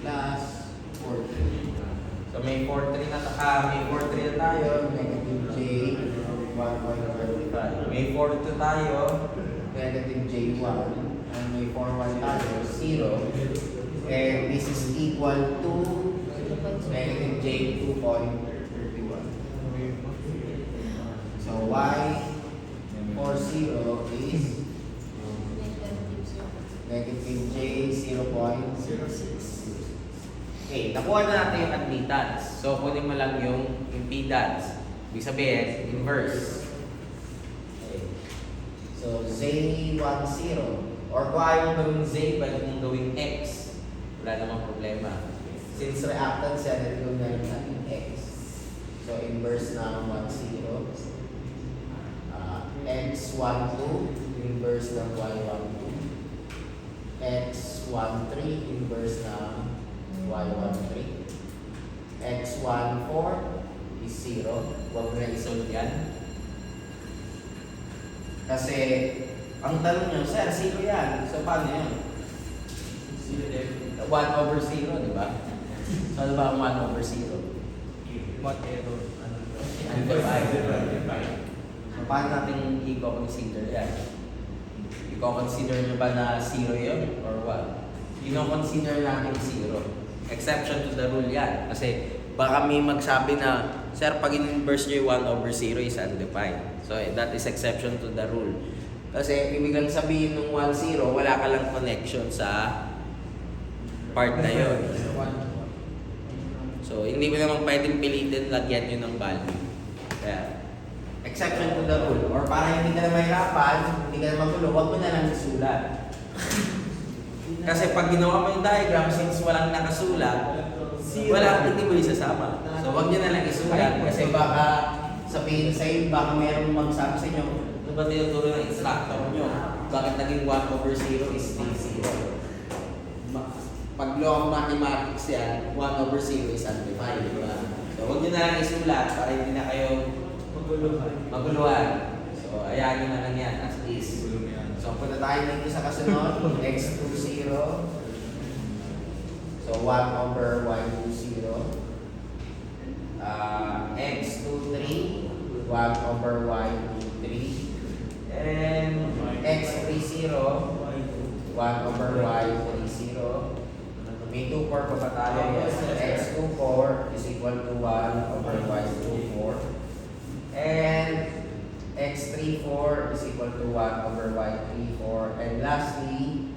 plus 4.3. So may 4.3 na tayo, negative J 1.25. May 4.2 tayo, negative J 1. And may 4.1 tayo, 0. And this is equal to negative J 2.31. So Y 40 is negative J 0.06. Okay, nakuha na natin yung admittance. So, kunin mo lang yung impedance. Ibig sabihin, inverse. Okay. So, Z10. Or kung ayaw mong gawing Z, pwede mong gawing X. Wala namang problema. Since reactance yan, ito na rin natin X. So, inverse ng 10. X12, inverse ng Y12. X13, inverse ng Y13. X14 is 0. Huwag mo na isolve yan. Kasi, ang tanong nyo, sir, 0 yan. So, paano yan? 1 over 0, di ba? So, ano ba ang 1 over 0? What error? Undefined. So, paano natin i-consider yan? I-consider nyo ba na 0 yun? Or what? I-consider natin 0. Exception to the rule yan. Kasi baka may magsabi na, sir, pag in-inverse nyo yung 1 over 0 is undefined. So, that is exception to the rule. Kasi ibig lang sabihin ng 1, 0, wala ka lang connection sa part na yun. So, hindi mo naman pwedeng pilitin lagyan yun ng value. Kaya, exception to the rule. Or para hindi ka na mahirapan, hindi ka na magulo, huwag mo na lang isulat. Kasi pag ginawa mo yung diagram, since walang nakasulat, hindi mo isasama. So, huwag nyo na lang isulat. Kasi baka sabihin sa iyo, baka mayroong magsabi sa inyo, ano ba tinuturo ng instructor nyo? Bakit naging 1 over 0 is 0? Pag law of mathematics yan, 1 over 0 is undefined, di ba? So, huwag nyo na lang isulat para hindi na kayo maguluhan. So, ayan nyo na lang yan as is. So, punta tayo dito sa kasunod, x20. So, 1 over y20. X23, 1 over y23. And x30, 1 over y30. May 2, 4 pa ba tayo? Yes. X24 is equal to 1 over y24. And x34 is equal to 1 over y34. And lastly,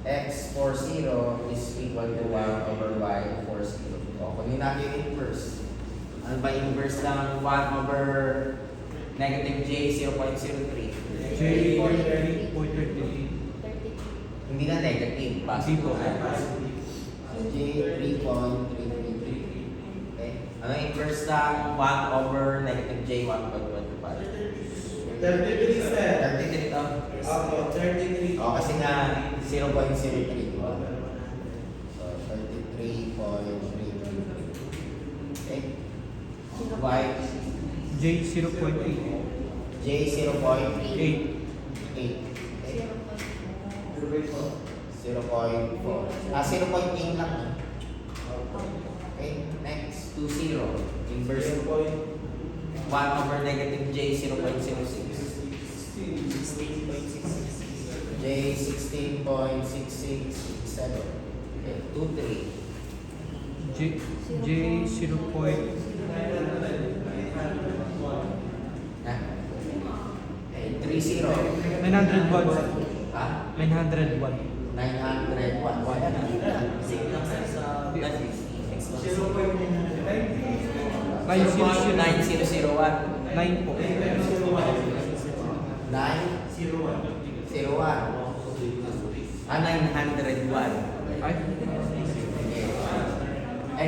x40 is equal to 1 over y40. O, kunin natin yung inverse. Ano ba inverse ng 1 over negative j 0.03? J 3.33. Hindi na negative. Hindi po. So, j 3.333. Okay. Ano inverse ng 1 over negative j 1.25? 33 sir. 33 to? Opo, 33. O, kasi nga 0.03. So, 33.333. Okay. Y, J 0.8. j 0.38. 8. Okay. 0.4. 0.8 lang. Okay, next, 20. Inverse 1 over negative j 0.06. J 16.667. Okay, 23. J 0. Ha? Okay, 30. 901. Ha? 901. 901. Wala na. Zero point 0.9001. 9 po. 901. Ah, 901. Ay,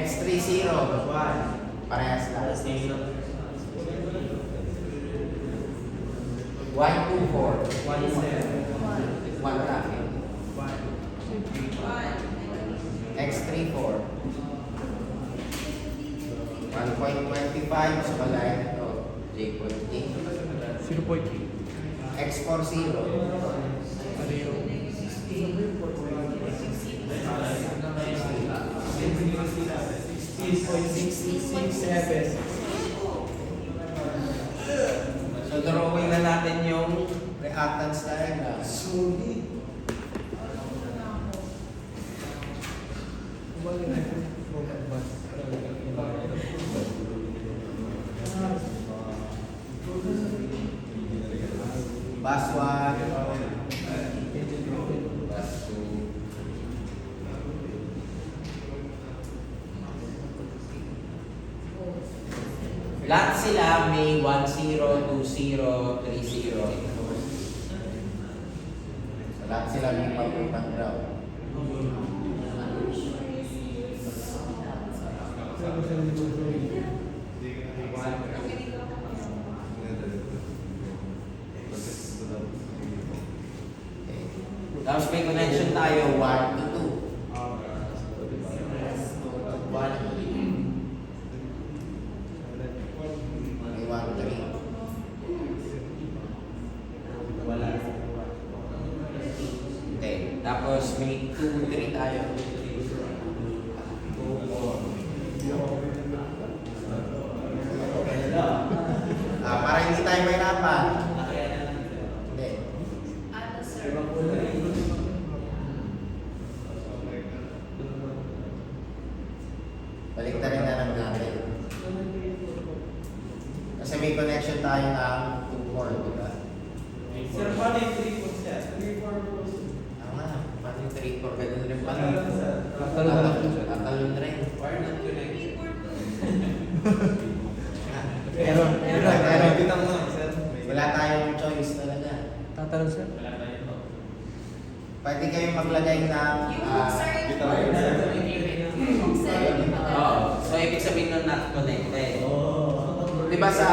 X30. Parehas lang. 124. 1 lang. X34. 1.25. So, malaya na ito. J.8. 0.8. X40. Ano yung 16.667. So, drawing na natin yung reactance diagram. Solid. Bus 1. Bus 2. sila may 10, 20, 30. Lahat sila may pagputang ground. Tapos may connection tayo, 1 to 2. 1, 3. Wala. Okay. Tapos may 2, 3 tayo. Para hindi tayo mahirapan. Hindi. Ano, sir? Balik na rin na lang natin. Kasi may connection tayo ng 2-4, di ba? Sir, paano yung 3 po siya? 3, 4 po. Tama, pati 3-4, ganun rin pala. Tatalon rin. Why not connect? Meron. Bitang mo, sir. Wala tayong choice talaga. Tatalon sir. Pwede kayong maglagay ng... Yung hook, sir, yung Bitang hook. mo, sir. Yung hook, sir, yung Oo. So, ibig sabihin nun not connected. Di ba sa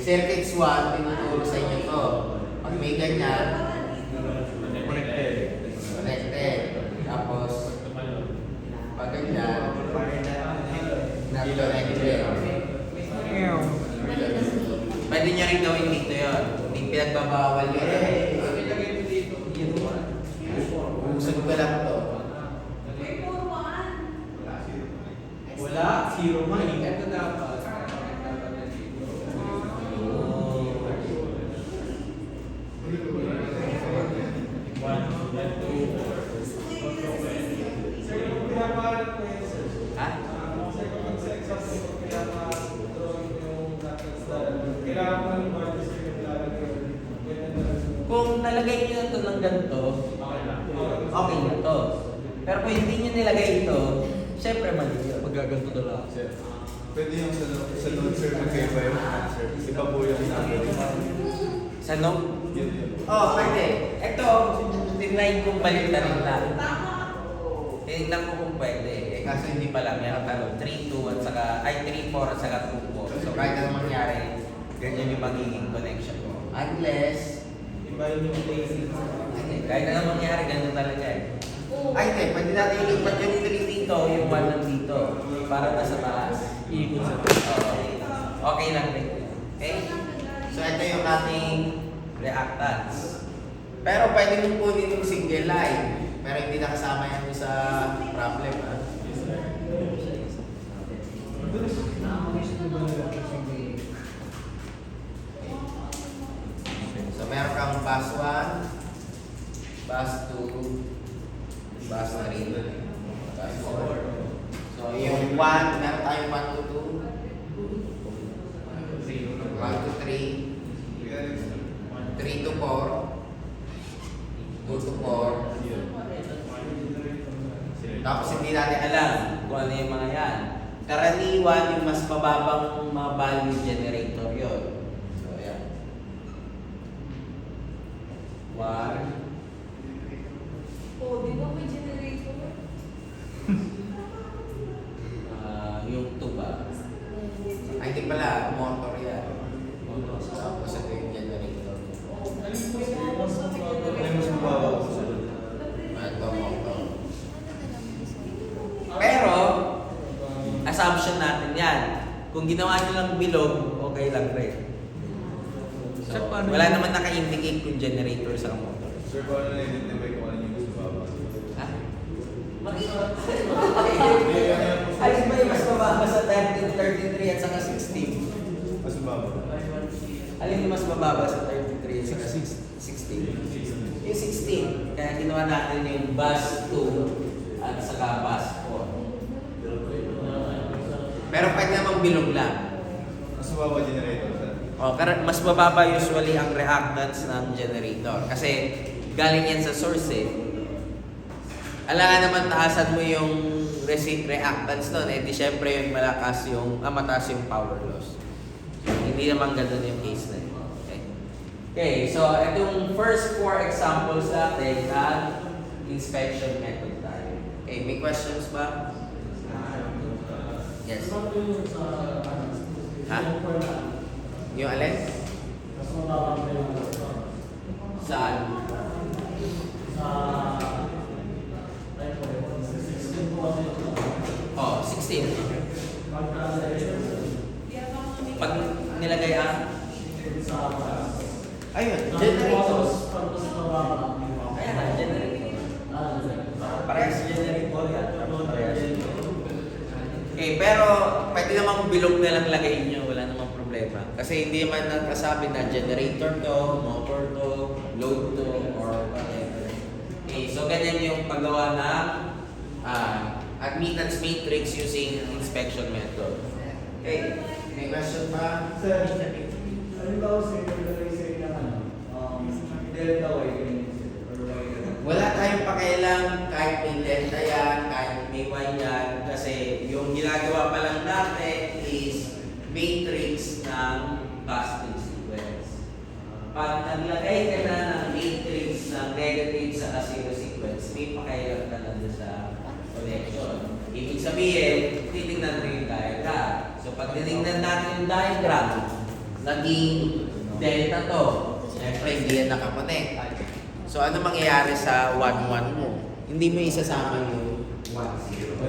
circuits 1, tinuturo sa inyo to. Pag may ganyan, Connected. connected. Tapos, pag ganyan, not connected. Pwede nyo rin gawin dito yun. Hindi pinagbabawal yun. Usog ka lang to. Wala, 0 man. Ito dapat. Ha? Kung nalagay nyo na ito ng ganito, okay na to. Pero kung hindi nyo nilagay ito, syempre mali yun. Magaganto na lang. Sir, pwede yung sa note, sir, magkaiba yung answer. Iba po yung number. Sa no? Yun yun. Oh, pwede. Ito, tinry kong balik na rin lang. Tinignan ko kung pwede. Eh, kaso hindi pala. Meron tanong 3, 2, at saka, ay 3, 4, at saka 2, 4. So kahit anong mangyari, ganyan yung magiging connection ko. Unless, Iba yung lazy. kahit anong mangyari, ganyan talaga eh. Oo. Ay, hindi. Pwede natin ilipat yung 3 dito, yung 1 nandito. Para nasa taas. Iikot sir. Oo. Okay lang rin. Okay? So, ito yung ating reactants. Pero pwede nyo kunin yung single line. Pero hindi nakasama yan sa problem. Ha? So, meron kang bus 1, bus 2, bus 3, bus 4. So, yung 1, meron tayong 1 to 2, 1 to 3, 3 to 4, 2 to 4. Tapos hindi natin alam kung ano yung mga yan. Karaniwan, yung mas mababang mga value generator yun. So, ayan. 1. Oh, di ba may generator? Yung 2 ba? Ay, hindi pala. Motor yan. Tapos ito yung generator. Ano yung mas mababaw po sa Ito, motor. Pero, assumption natin yan. Kung ginawa nyo lang bilog, okay lang rin. So, Sir, paano wala yun? naman naka-indicate kung generator sa motor. Sir, paano na-identify kung ano yung mas mababaw? Ha? Alin ba yung mas mababa sa 13, 33 at saka 16? Mas mababaw. Alin yung mas mababa sa 33 at saka 16? Yung 16. Kaya ginawa natin yung bus 2 at saka bus 4. Pero pwede namang bilog lang. Mas mababaw generator, sir. O, mas mababa usually ang reactance ng generator. Kasi galing yan sa source eh. Alangan naman taasan mo yung reactance nun, eh di syempre yung mataas yung power loss. hindi naman ganun yung case na yun. Okay, so itong first 4 examples natin ng inspection method tayo. Okay, may questions ba? Yes. Ha? Yung alin? Saan? Oh, 16. Pag nilagay ang Ayun, generators. ayan na, generator. Parehas generator yan. Parehas. Okay, pero pwede namang bilog na lang lagay nyo, wala namang problema. Kasi hindi naman nagkasabi na generator to, motor to, load to, or whatever. Okay, so ganyan yung paggawa ng admittance matrix using inspection method. Okay, May question pa? Sir, halimbawa sa say na delta y or y. Wala tayong pakialam kahit may delta yan, kahit may y yan, kasi yung ginagawa pa lang natin is matrix ng casting sequence. Pag naglagay ka na ng matrix ng negative sa zero sequence, may pakialam ka na doon sa connection. Ibig sabihin, titignan mo yung diagram. So pag tinignan natin yung diagram, naging delta to. Siyempre, hindi yan nakakonect. So ano mangyayari sa 1-1 mo? Hindi mo isasama yung 1-0.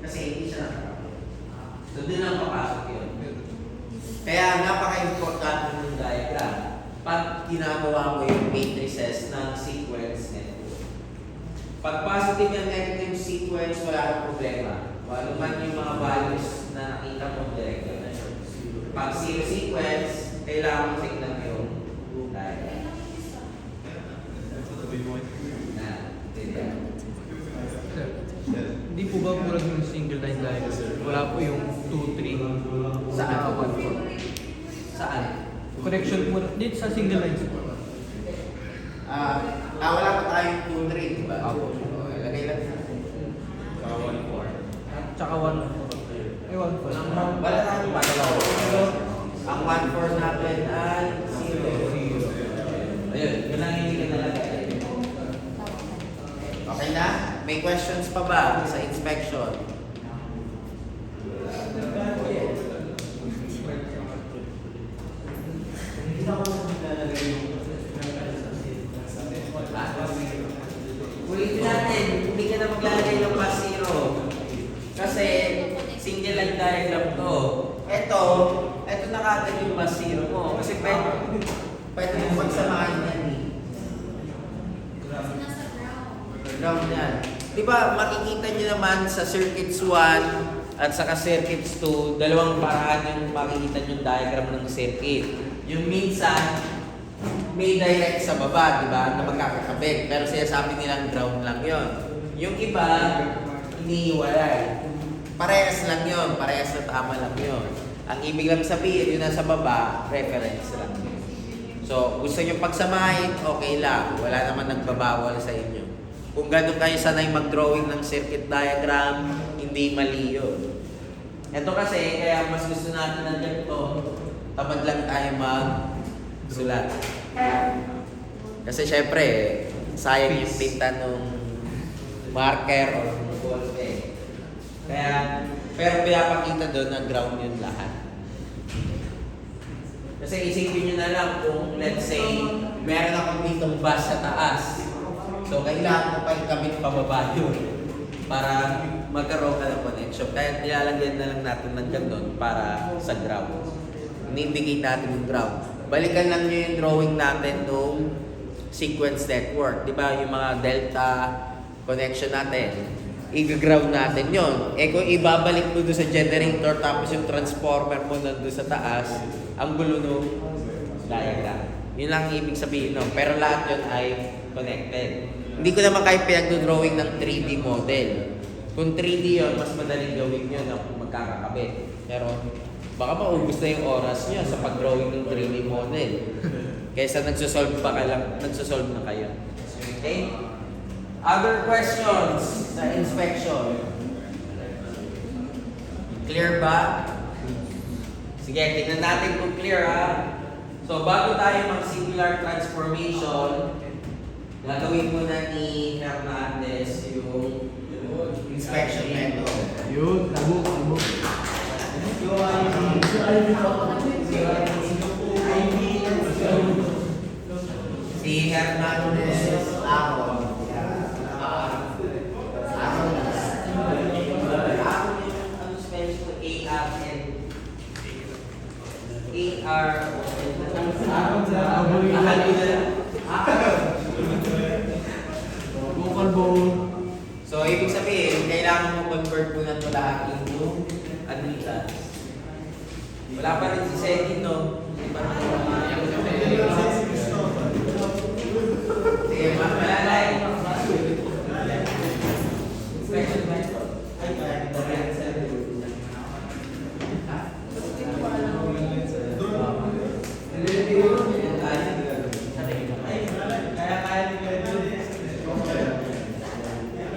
Kasi hindi siya nakakonect. So doon lang papasok yun. Kaya napaka-importante ng diagram pag ginagawa mo yung matrices ng sequence network. Pag positive yung negative sequence, wala kang problema. Wala man yung mga values na nakita mo direkto na yun. Pag zero sequence, kailangan mo tignan yung diagram. Na, diba? Hindi po ba kulang yung single line diagram, sir? Wala po yung 2, 3. Saan? 1, 4. Saan? Connection po, dito sa single line, sir. Wala pa tayong 2-3, di ba? Apo. Lagay lang. Tsaka 1, 4. Ay, 1, 4. Wala tayong 1-4. Ang 1-4 natin ay 0. Ayun, yun lang yung hindi ka nalagay. Okay na? May questions pa ba sa inspection? Ulitin natin, hindi ka na maglalagay ng plus zero. Kasi single line diagram to. Ito na kagad yung plus zero mo. Kasi pwede mo pagsamahan yan eh. Kasi nasa ground. Ground yan. Di ba makikita nyo naman sa circuits 1 at saka circuits 2, dalawang paraan yung makikita nyo yung diagram ng circuit. Yung minsan, may direct sa baba, di ba, na magkakakabit. Pero sinasabi nilang ground lang yon. Yung iba, iniiwalay. Parehas lang yon, parehas na tama lang yon. Ang ibig lang sabihin, yung nasa baba, reference lang yun. So, gusto nyo pagsamahin, okay lang. Wala naman nagbabawal sa inyo. Kung gano'n kayo sanay mag-drawing ng circuit diagram, hindi mali yun. Ito kasi, kaya mas gusto natin ng ganito, tamad lang tayo mag-sulat. Kasi syempre, sayang yung tinta nung marker o nung ballpen. Kaya, pero pinapakita doon na ground yun lahat. Kasi isipin nyo na lang kung let's say, meron akong ditong bus sa taas. So, kailangan mo pa ikabit pababa yun para magkaroon ka ng connection. Kaya nilalagyan na lang natin ng ganun para sa ground. Inibigay natin yung ground. Balikan lang nyo yung drawing natin nung sequence network. Di ba yung mga delta connection natin? I-ground natin yon. Eh kung ibabalik mo doon sa generator tapos yung transformer mo nandun sa taas, ang gulo nung diagram. Yun lang ibig sabihin nun. Pero lahat yun ay connected. Hindi ko naman kayo pinag-drawing ng 3D model. Kung 3D yun, mas madaling gawin yun na magkakakabit. Pero baka maubos na yung oras niya sa pag-drawing ng 3D model. Kaysa nagsosolve na kayo. Okay? Other questions sa inspection? Clear ba? Sige, tingnan natin kung clear ha. So, bago tayo mag-singular transformation, gagawin muna ni Hernandez yung inspection method. Yun, abok. Si Hernandez, ako. Ano spelling ko? Vocal bowl. So, ibig sabihin, kailangan mo convert mo na ito lahat into admittance. Wala pa rin si Seti, no? Hindi pa rin. Sige, malalay. Inspection method.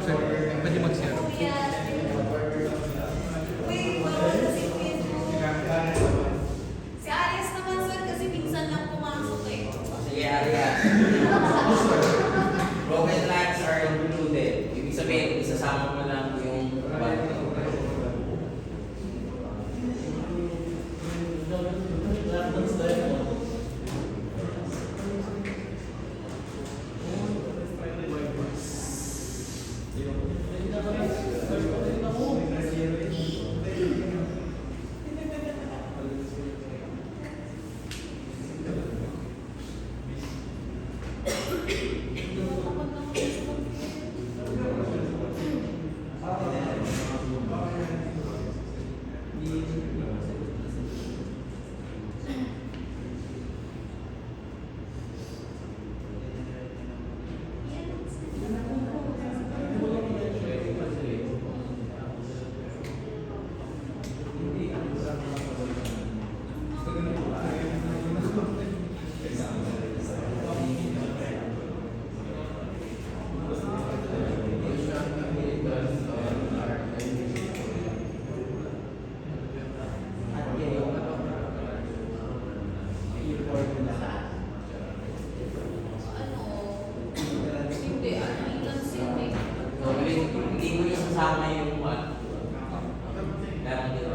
Sir, pwede mag-zero. Kuya. Uy, bawal kasi Facebook. Si Arias naman sir kasi minsan lang pumasok eh. Sige, Arias. Broken lines are included. Ibig sabihin, isasama mo lang yung button. Hindi mo isasama yung one. Meron din.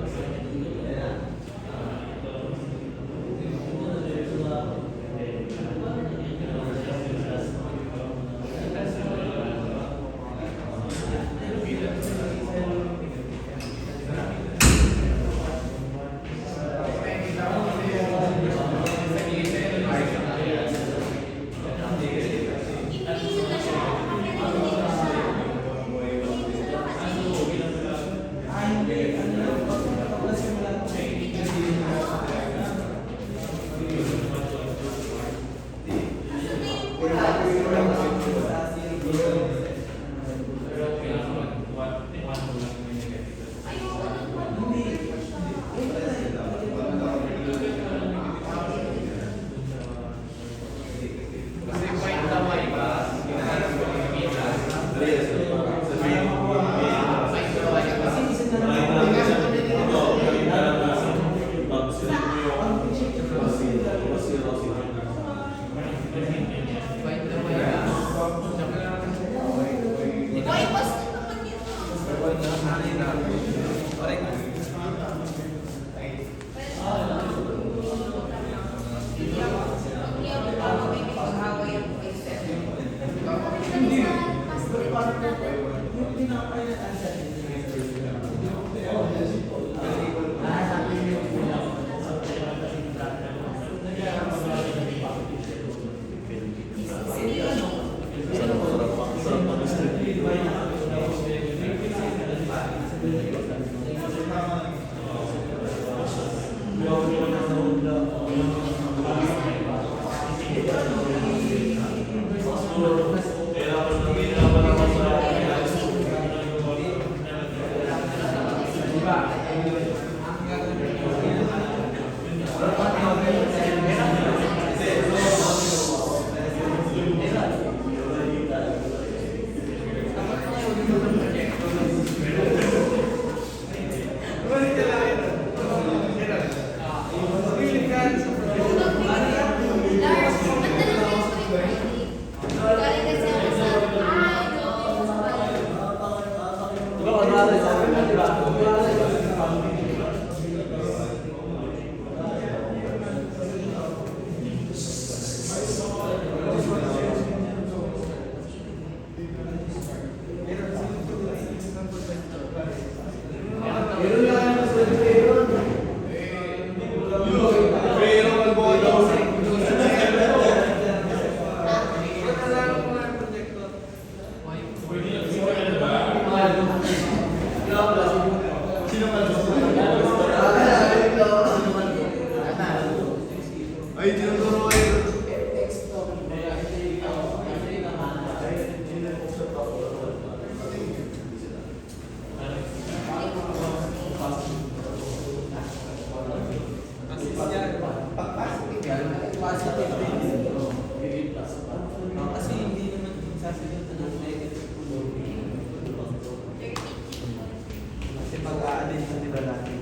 Kasi hindi naman sasagot ng negative. Kasi pag-aalin sa nila natin.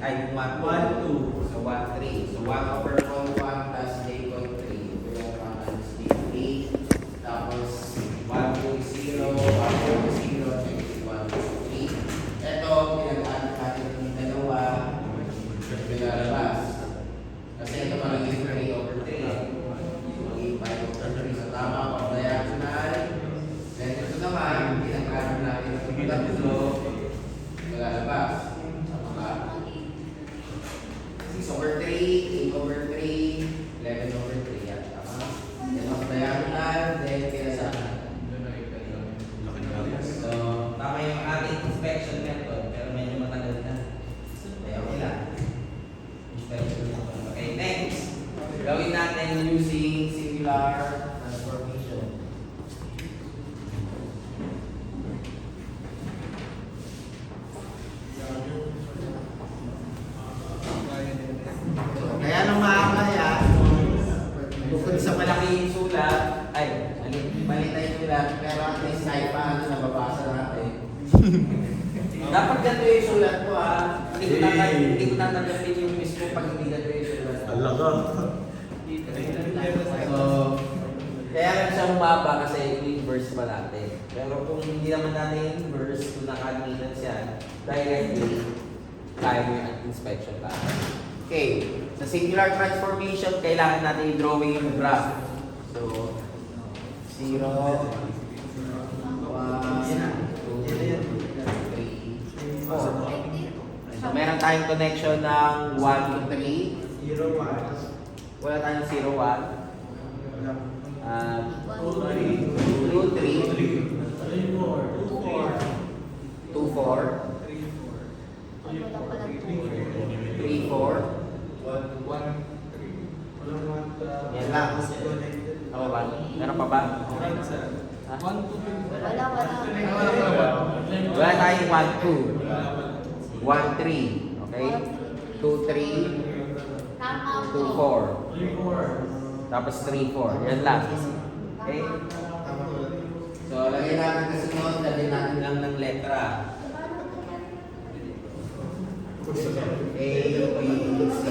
Ay, 1, 2. So, 1, 3. So, 1 over 1 plus day 3. Ito yung 1 times day 8. Tapos, 1 to 0, 1 to 0, 1 to 3. Ito, pinag-add natin yung dalawa. Pinalabas. Kasi ito magiging 3 over 3. Magiging 5 over 3. So, tama ako. Diagonal. Then, ito naman, pinag-add natin yung tatlo. Pinalabas. natin using singular transformation. Kaya nung maaga bukod sa malaking sulat, ay, mali na yung sulat, pero at least kahit paano nababasa natin. Dapat ganito yung sulat ko hindi ko tatanggapin yung mismo pag hindi ganito yung sulat ko. So, kaya lang siya umaba kasi inverse pa natin. Pero kung hindi naman natin inverse, kung naka-admittance yan, directly, kaya mo yung inspection natin. Okay, sa singular transformation, kailangan natin i-drawing yung graph. So, 0, 1, 2, 3, 4. So, meron tayong connection ng 1 to 3. 0, 1. Wala tayong 0, 1. 2, 3, 2, 4, 3, 4. Yan lang. Ako ba? Meron pa ba? Ha? Wala. Wala tayong 1, 2. 1, 3. Okay? 2, 3. Tama 2, po. 4. Tapos 3, 4. Yan lang. Okay? So, lagay natin sa sunod. Lagay natin lang ng letra. A, B, C.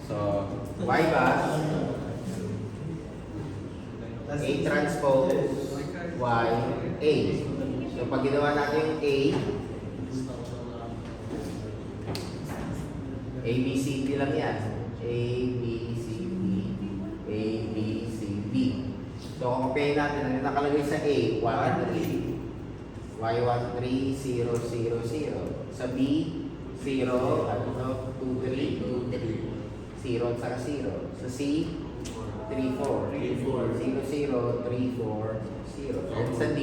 So, Y ba? A transpose Y, A. So, pag ginawa natin yung A, B, C, D lang yan. A, B, C, D. A, B, C, D. So, kumpay natin. Ano nakalagay sa A? 1, 3. Y1, 3, 0, 0, 0. Sa B, 0, 2, 3, 2, 3. 0 at saka 0. Sa C, 3, 4. 0, 0, 3, 4, 0. And sa D,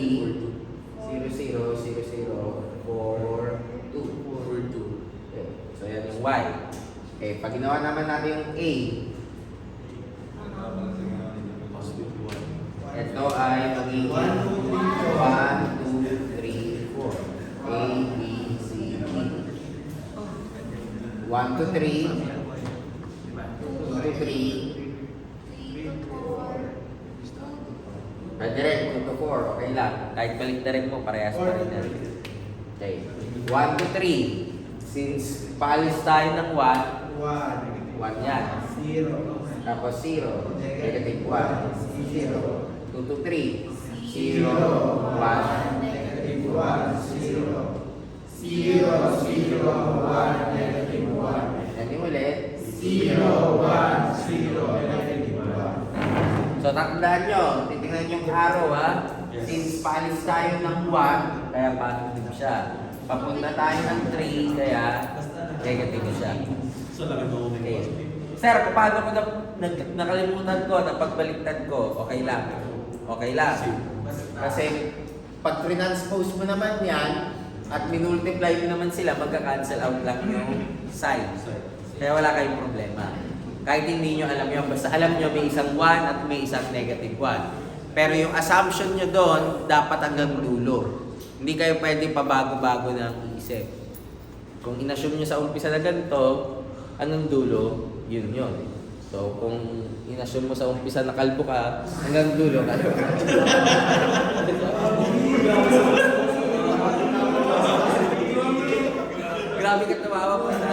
0, 0, 0, 0, 4, 2. Okay. So, yan yung Y. Okay, pag ginawa naman natin yung A, ito ay magiging 1, 2, 3, 4. A, B, C, D. 1 to 3. 2 to 3. Pwede rin, 2 to 4. Okay lang. Kahit balik na rin mo, parehas pa rin yan. Okay. 1 to 3. Since paalis tayo ng 1, 1 yan. Tapos 0. Negative 1. 0. 2 to 3. 0, 1. Negative 1. 0. 0, 0, 1. Negative 1. Yan yung ulit. 0, 1, 0, negative 1. So, tandaan nyo, titingnan yung arrow ha. Since paalis tayo ng 1, kaya positive siya. Papunta tayo ng 3, kaya negative siya. Okay. Sir, paano ko nakalimutan ko, napagbaliktad ko, okay lang. Okay lang. Kasi, pag transpose mo naman yan, at minultiply mo naman sila, magka-cancel out lang yung sign. Kaya wala kayong problema. Kahit hindi nyo alam yun, basta alam nyo may isang 1 at may isang negative 1. Pero yung assumption nyo doon, dapat hanggang dulo. Hindi kayo pwede pabago-bago ng isip. Kung inassume nyo sa umpisa na ganito, anong dulo? Yun yun. So, kung inassume mo sa umpisa na kalbo ka, hanggang dulo, kalbo ka. Grabe ka tumawa po sa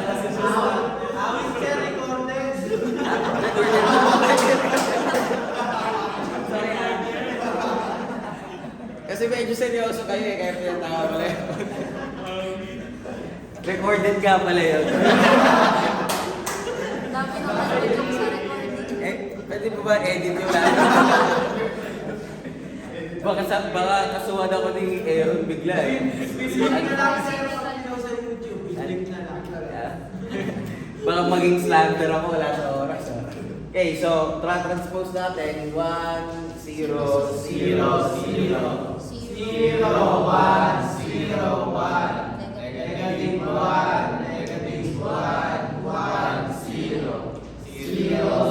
kasi medyo seryoso kayo kaya pinatawa pala yun. Recorded ka pala yun. Dami naman yung sa recording. Pwede mo ba edit yung lahat? Baka kasuhan ako ni Aaron bigla eh. Baka maging slander ako, wala sa oras. Okay, so transpose natin. 1, 0, 0, 0. 0, 1, 0, 1. Negative 1, negative 1, 1, 0. 0,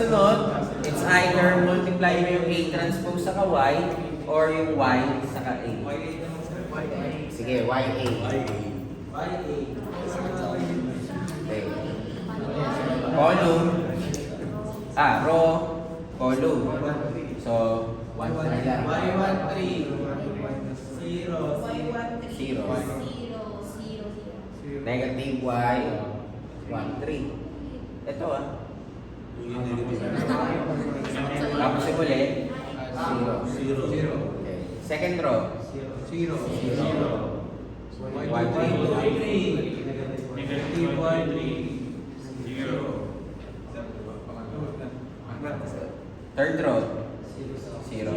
Kasunod, it's either multiply mo yung A transpose sa Y or yung Y sa A. Sige, YA. Okay. Column. Row. Column. So, 1 lang. Zero. Negative Y. 1, 3. Ito Tapos yung ulit. 0. Okay. Second row. 1, 3. Third row. 0.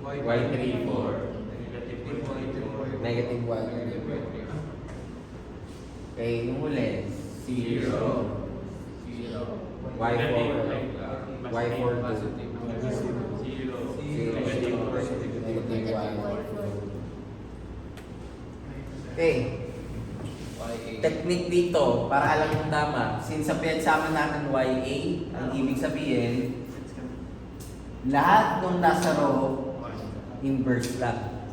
Y3, 4. Negative Y. Okay, yung huli. 0. Y4. Y4, 2. Negative Y. Okay. Technique dito, para alam kung tama, since sa pinagsama natin YA, ang ibig sabihin, lahat ng nasa row, inverse lang.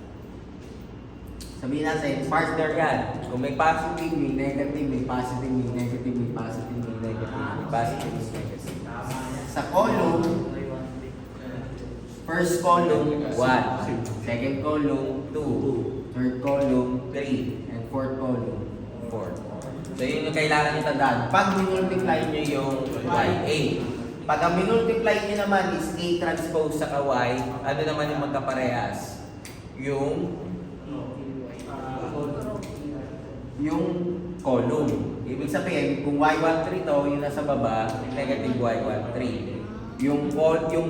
Sabihin natin, partner yan. Kung may positive, may negative, may positive, may negative, may positive, may negative, may positive, may negative. Sa column, first column, 1. Second column, 2. Third column, 3. And fourth column, 4. So yun yung kailangan nyo tandaan. Pag minultiply nyo yung YA. Pag ang minultiply nyo naman is A transpose sa Y, ano naman yung magkaparehas? Yung column. Ibig sabihin, kung Y13 to, yung nasa baba, negative Y13. Yung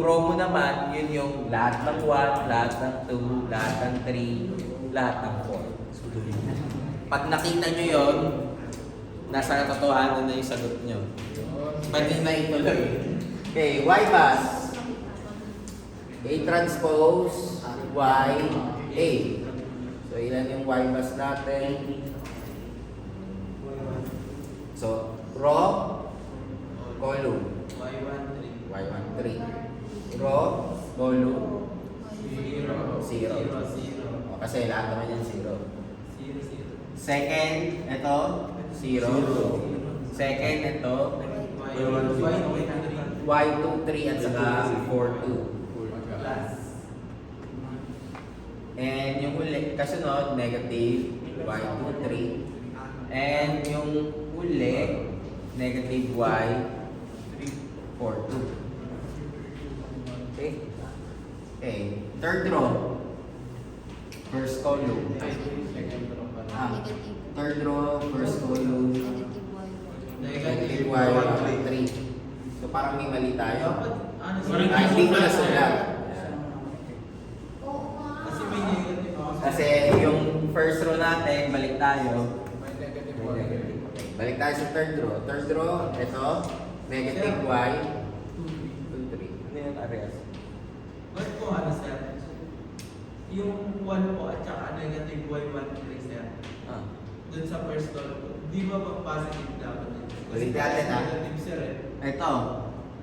row mo naman, yun yung lahat ng 1, lahat ng 2, lahat ng 3, lahat ng 4. Pag nakita nyo yun, nasa katotohanan na yung sagot nyo. Pwede na ituloy. Okay, Y bus. A transpose, Y, A. So, ilan yung Y bus natin? So, row, column. Y13. Row, column. 0. O, kasi lahat naman yan 0. Second, ito, 0. Second, ito, Y23 at saka 42. And yung uli, kasunod, negative, Y23. And yung uli, negative Y42. Okay? Okay. Third row. First column. Third row, first column. Negative Y13. So parang may mali tayo. Hindi ko nasulat. Kasi yung first row natin, balik tayo. Balik tayo sa third row. Third row, ito, negative Y. 2, 3. Ano yung areas? Ba't po sir? Yung 1 po at saka negative Y13 sir. Dun sa first column po. Di ba positive dapat? Balik natin negative sir eh. Ito,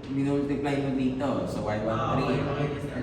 minultiply mo dito. So Y13.